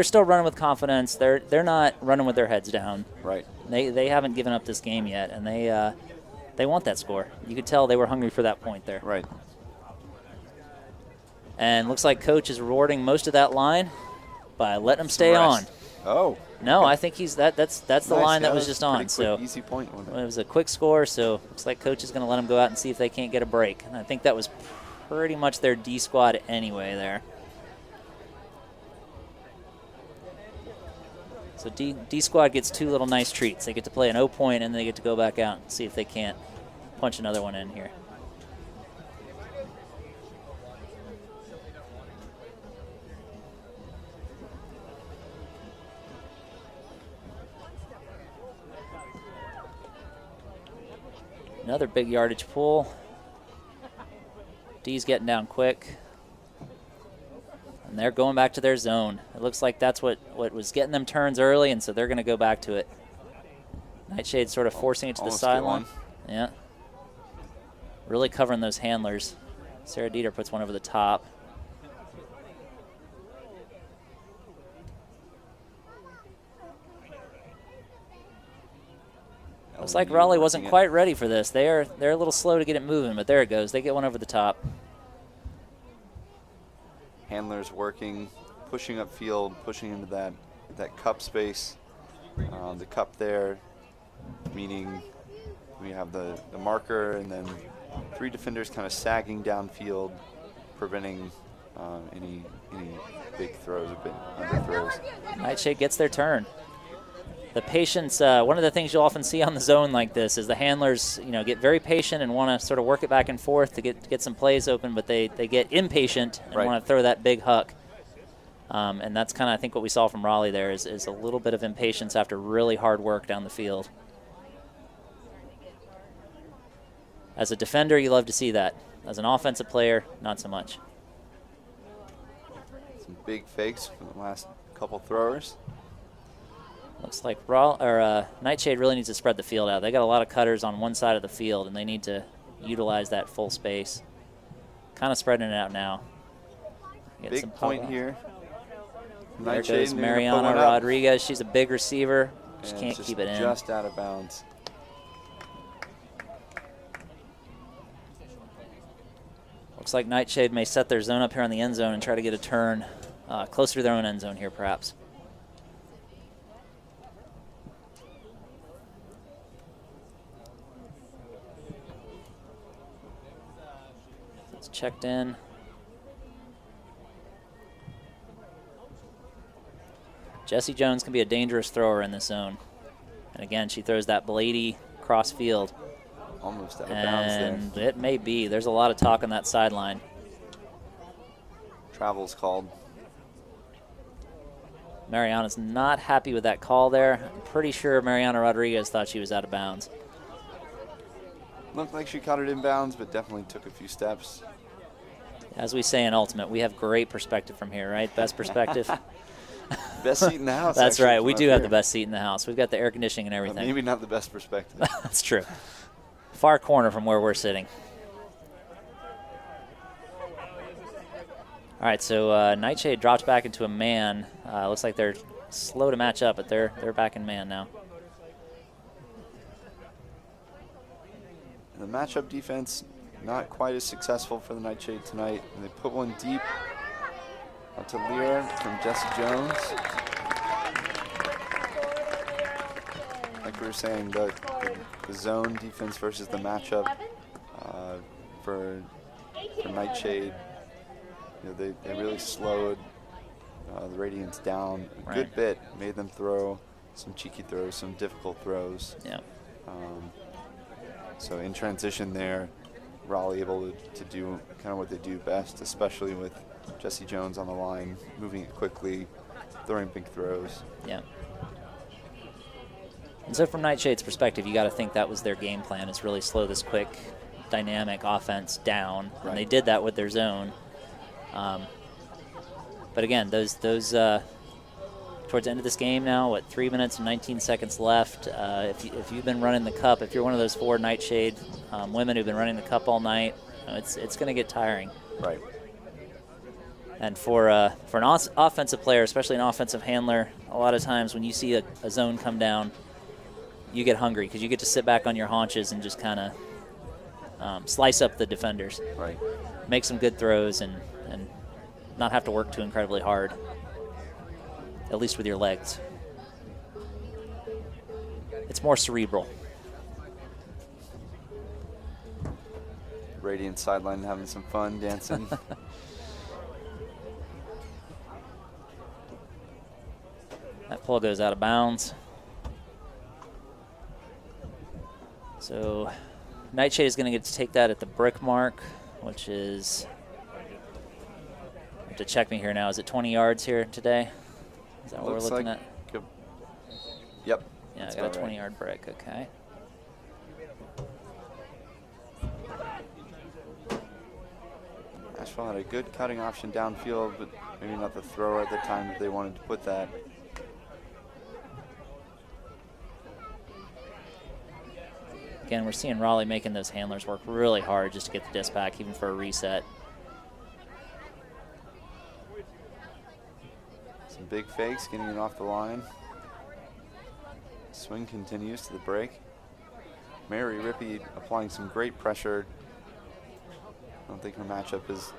Speaker 6: still running with confidence. They're not running with their heads down.
Speaker 5: Right.
Speaker 6: They haven't given up this game yet, and they want that score. You could tell they were hungry for that point there.
Speaker 5: Right.
Speaker 6: And looks like Coach is rewarding most of that line by letting them stay on.
Speaker 5: Oh.
Speaker 6: No, I think that's the line that was just on.
Speaker 5: Quick,
Speaker 6: so
Speaker 5: easy point.
Speaker 6: it was a quick score, so looks like Coach is going to let them go out and see if they can't get a break. And I think that was pretty much their D squad anyway there. So D squad gets 2 little nice treats. They get to play an O point, and they get to go back out and see if they can't punch another one in here. Another big yardage pull. D's getting down quick. And they're going back to their zone. It looks like that's what was getting them turns early, and so they're going to go back to it. Nightshade sort of forcing it to the sideline. Yeah. Really covering those handlers. Sarah Dieter puts one over the top. Looks like Raleigh wasn't quite ready for this. They're a little slow to get it moving, but there it goes. They get one over the top.
Speaker 5: Handlers working, pushing upfield, pushing into that cup space. The cup there, meaning we have the marker, and then 3 defenders kind of sagging downfield, preventing any big throws or big underthrows.
Speaker 6: Nightshade gets their turn. The patience, one of the things you'll often see on the zone like this is the handlers, get very patient and want to sort of work it back and forth to get some plays open, but they get impatient and want to throw that big huck. And that's kind of, I think, what we saw from Raleigh there is a little bit of impatience after really hard work down the field. As a defender, you love to see that. As an offensive player, not so much.
Speaker 5: Some big fakes from the last couple throwers.
Speaker 6: Looks like Nightshade really needs to spread the field out. They got a lot of cutters on one side of the field, and they need to utilize that full space. Kind of spreading it out now.
Speaker 5: Big point here.
Speaker 6: There goes Mariana Rodriguez. She's a big receiver. She can't keep it in.
Speaker 5: Just out of bounds.
Speaker 6: Looks like Nightshade may set their zone up here on the end zone and try to get a turn closer to their own end zone here, perhaps. It's checked in. Jessie Jones can be a dangerous thrower in this zone. And again, she throws that bladey cross field.
Speaker 5: Almost out of bounds there.
Speaker 6: And it may be. There's a lot of talk on that sideline.
Speaker 5: Travel's called.
Speaker 6: Mariana's not happy with that call there. I'm pretty sure Mariana Rodriguez thought she was out of bounds.
Speaker 5: Looked like she caught it inbounds, but definitely took a few steps.
Speaker 6: As we say in Ultimate, we have great perspective from here, right? Best perspective.
Speaker 5: Best seat in the house.
Speaker 6: That's
Speaker 5: actually,
Speaker 6: right. We
Speaker 5: from
Speaker 6: do
Speaker 5: up
Speaker 6: have
Speaker 5: here.
Speaker 6: the best seat in the house. We've got the air conditioning and
Speaker 5: But
Speaker 6: everything.
Speaker 5: maybe not the best perspective.
Speaker 6: That's true. Far corner from where we're sitting. All right, so Nightshade drops back into a man. Looks like they're slow to match up, but they're back in man now.
Speaker 5: The matchup defense not quite as successful for the Nightshade tonight. And they put one deep out to Lear from Jessie Jones. Like we were saying, the zone defense versus the matchup for Nightshade. You know, they really slowed the Radiance down a good bit, made them throw some cheeky throws, some difficult throws.
Speaker 6: Yeah.
Speaker 5: So in transition there, Raleigh able to do kind of what they do best, especially with Jessie Jones on the line, moving it quickly, throwing big throws.
Speaker 6: Yeah. And so from Nightshade's perspective, you got to think that was their game plan, is really slow this quick, dynamic offense down.
Speaker 5: Right.
Speaker 6: And they did that with their zone. But again, those towards the end of this game now, what, 3 minutes and 19 seconds left. If you've been running the cup, if you're one of those 4 Nightshade women who've been running the cup all night, it's going to get tiring.
Speaker 5: Right.
Speaker 6: And for an offensive player, especially an offensive handler, a lot of times when you see a zone come down, you get hungry because you get to sit back on your haunches and just kind of slice up the defenders.
Speaker 5: Right.
Speaker 6: Make some good throws and not have to work too incredibly hard, at least with your legs. It's more cerebral.
Speaker 5: Radiant sideline having some fun, dancing.
Speaker 6: That pull goes out of bounds. So Nightshade is going to get to take that at the brick mark, which is, you have to check me here now, is it 20 yards here today? Is that what we're looking at?
Speaker 5: Yep.
Speaker 6: Yeah, I got a 20-yard brick, okay.
Speaker 5: Nashville had a good cutting option downfield, but maybe not the thrower at the time that they wanted to put that.
Speaker 6: Again, we're seeing Raleigh making those handlers work really hard just to get the disc back, even for a reset.
Speaker 5: Some big fakes, getting it off the line. Swing continues to the break. Mary Rippey applying some great pressure. I don't think her matchup has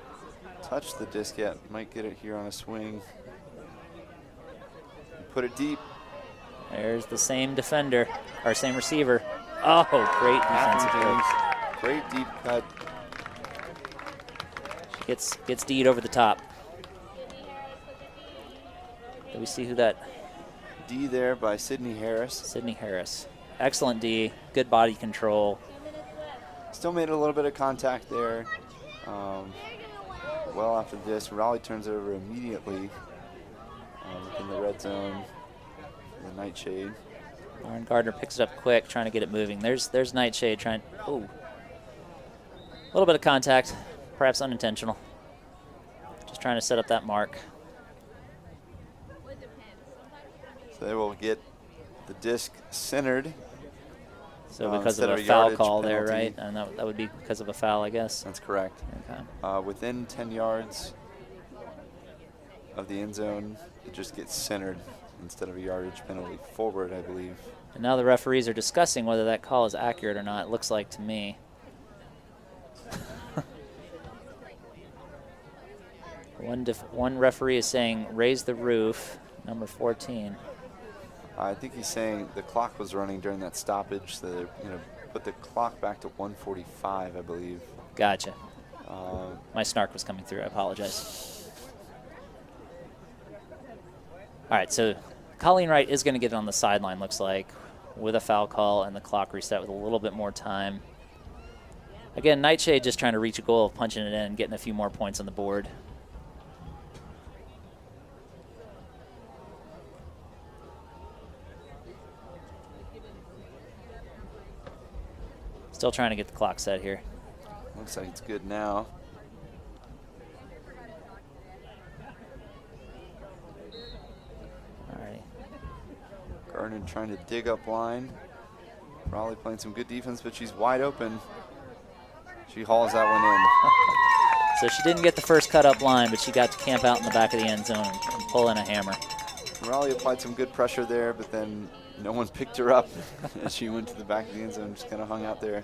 Speaker 5: touched the disc yet. Might get it here on a swing. Put it deep.
Speaker 6: There's the same defender, or same receiver. Oh, great defensive play.
Speaker 5: Great deep cut.
Speaker 6: She gets D'd over the top. Do we see who that?
Speaker 5: D there by Sydney Harris.
Speaker 6: Sydney Harris. Excellent D, good body control.
Speaker 5: Still made a little bit of contact there. Well after this, Raleigh turns it over immediately within the red zone. The Nightshade.
Speaker 6: Lauren Gardner picks it up quick, trying to get it moving. There's Nightshade trying. Oh, a little bit of contact, perhaps unintentional. Just trying to set up that mark.
Speaker 5: So they will get the disc centered.
Speaker 6: So because of
Speaker 5: instead
Speaker 6: a
Speaker 5: a
Speaker 6: foul
Speaker 5: yardage
Speaker 6: call there,
Speaker 5: penalty.
Speaker 6: right? And that would be because of a foul, I guess.
Speaker 5: That's correct.
Speaker 6: Okay.
Speaker 5: Within 10 yards of the end zone, it just gets centered instead of a yardage penalty forward, I believe.
Speaker 6: And now the referees are discussing whether that call is accurate or not, it looks like to me. One referee is saying raise the roof, number 14.
Speaker 5: I think he's saying the clock was running during that stoppage, so they're going to put the clock back to 1:45, I believe.
Speaker 6: Gotcha. My snark was coming through. I apologize. All right, so Colleen Wright is going to get it on the sideline, looks like, with a foul call and the clock reset with a little bit more time. Again, Nightshade just trying to reach a goal of punching it in, getting a few more points on the board. Still trying to get the clock set here.
Speaker 5: Looks like it's good now.
Speaker 6: All right.
Speaker 5: Gardner trying to dig up line. Raleigh playing some good defense, but she's wide open. She hauls that one in.
Speaker 6: So she didn't get the first cut up line, but she got to camp out in the back of the end zone and pull in a hammer.
Speaker 5: Raleigh applied some good pressure there, but then no one picked her up as she went to the back of the end zone, just kind of hung out there.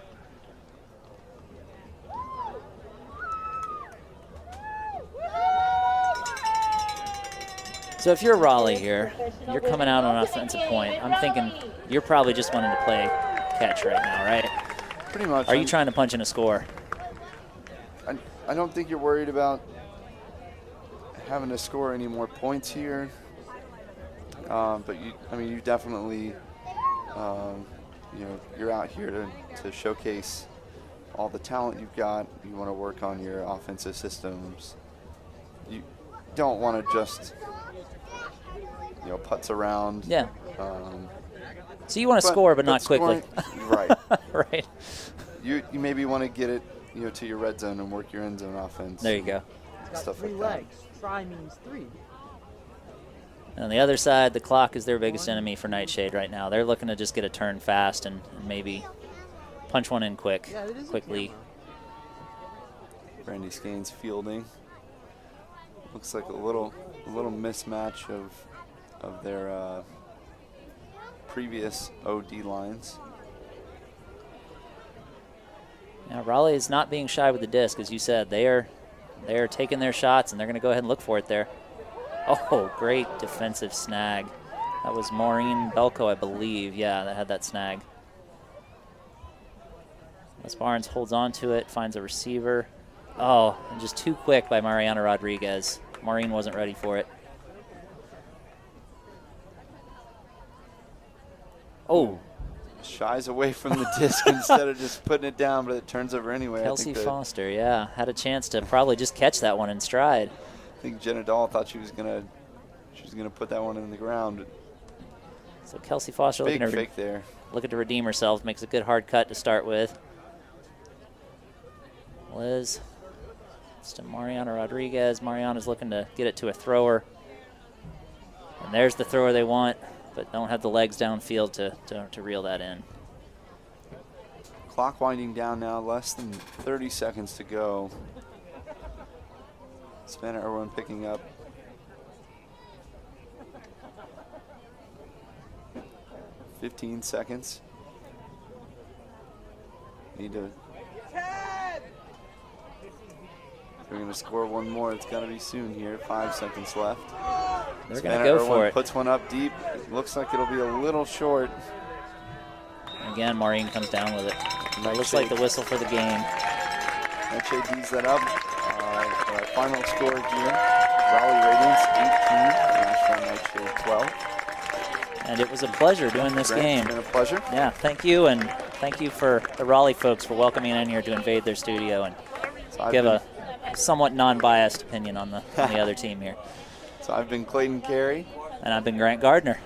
Speaker 6: So if you're Raleigh here, you're coming out on an offensive point. I'm thinking you're probably just wanting to play catch right now, right?
Speaker 5: Pretty much.
Speaker 6: Are you trying to punch in a score?
Speaker 5: I don't think you're worried about having to score any more points here. But you definitely, you're out here to showcase all the talent you've got. You want to work on your offensive systems. You don't want to just, putz around.
Speaker 6: Yeah. So you want to score, but not quickly.
Speaker 5: Right.
Speaker 6: Right.
Speaker 5: You maybe want to get it, to your red zone and work your end zone offense.
Speaker 6: There you go.
Speaker 5: Stuff
Speaker 2: Three
Speaker 5: like that.
Speaker 2: legs. Try means 3.
Speaker 6: And on the other side, the clock is their biggest enemy for Nightshade right now. They're looking to just get a turn fast and maybe punch one in quickly.
Speaker 5: Brandy Skanes fielding. Looks like a little mismatch of their previous OD lines.
Speaker 6: Now Raleigh is not being shy with the disc, as you said. They are taking their shots, and they're going to go ahead and look for it there. Oh, great defensive snag. That was Maureen Belko, I believe. Yeah, that had that snag. Les Barnes holds on to it, finds a receiver. Oh, and just too quick by Mariana Rodriguez. Maureen wasn't ready for it. Oh.
Speaker 5: Shies away from the disc instead of just putting it down, but it turns over anyway.
Speaker 6: Kelsey Foster, yeah, had a chance to probably just catch that one in stride.
Speaker 5: I think Jenna Dahl thought she was gonna put that one in the ground.
Speaker 6: So Kelsey Foster
Speaker 5: looking to
Speaker 6: redeem herself, makes a good hard cut to start with. Liz, it's to Mariana Rodriguez. Mariana's looking to get it to a thrower. And there's the thrower they want, but don't have the legs downfield to reel that in.
Speaker 5: Clock winding down now, less than 30 seconds to go. Savannah Irwin picking up. $15 seconds. Need to. If we're going to score one more, it's got to be soon here. 5 seconds left.
Speaker 6: They're going to go for it.
Speaker 5: Puts one up deep. Looks like it'll be a little short.
Speaker 6: Again, Maureen comes down with it. It looks like the whistle for the game.
Speaker 5: Nightshade D's that up. Our final score here, Raleigh Radiance 18, Nashville Nightshade 12.
Speaker 6: And it was a pleasure doing this game.
Speaker 5: It's been a pleasure.
Speaker 6: Yeah, thank you, and thank you for the Raleigh folks for welcoming in here to invade their studio and give a somewhat non-biased opinion on the other team here.
Speaker 5: So I've been Clayton Carey.
Speaker 6: And I've been Grant Gardner.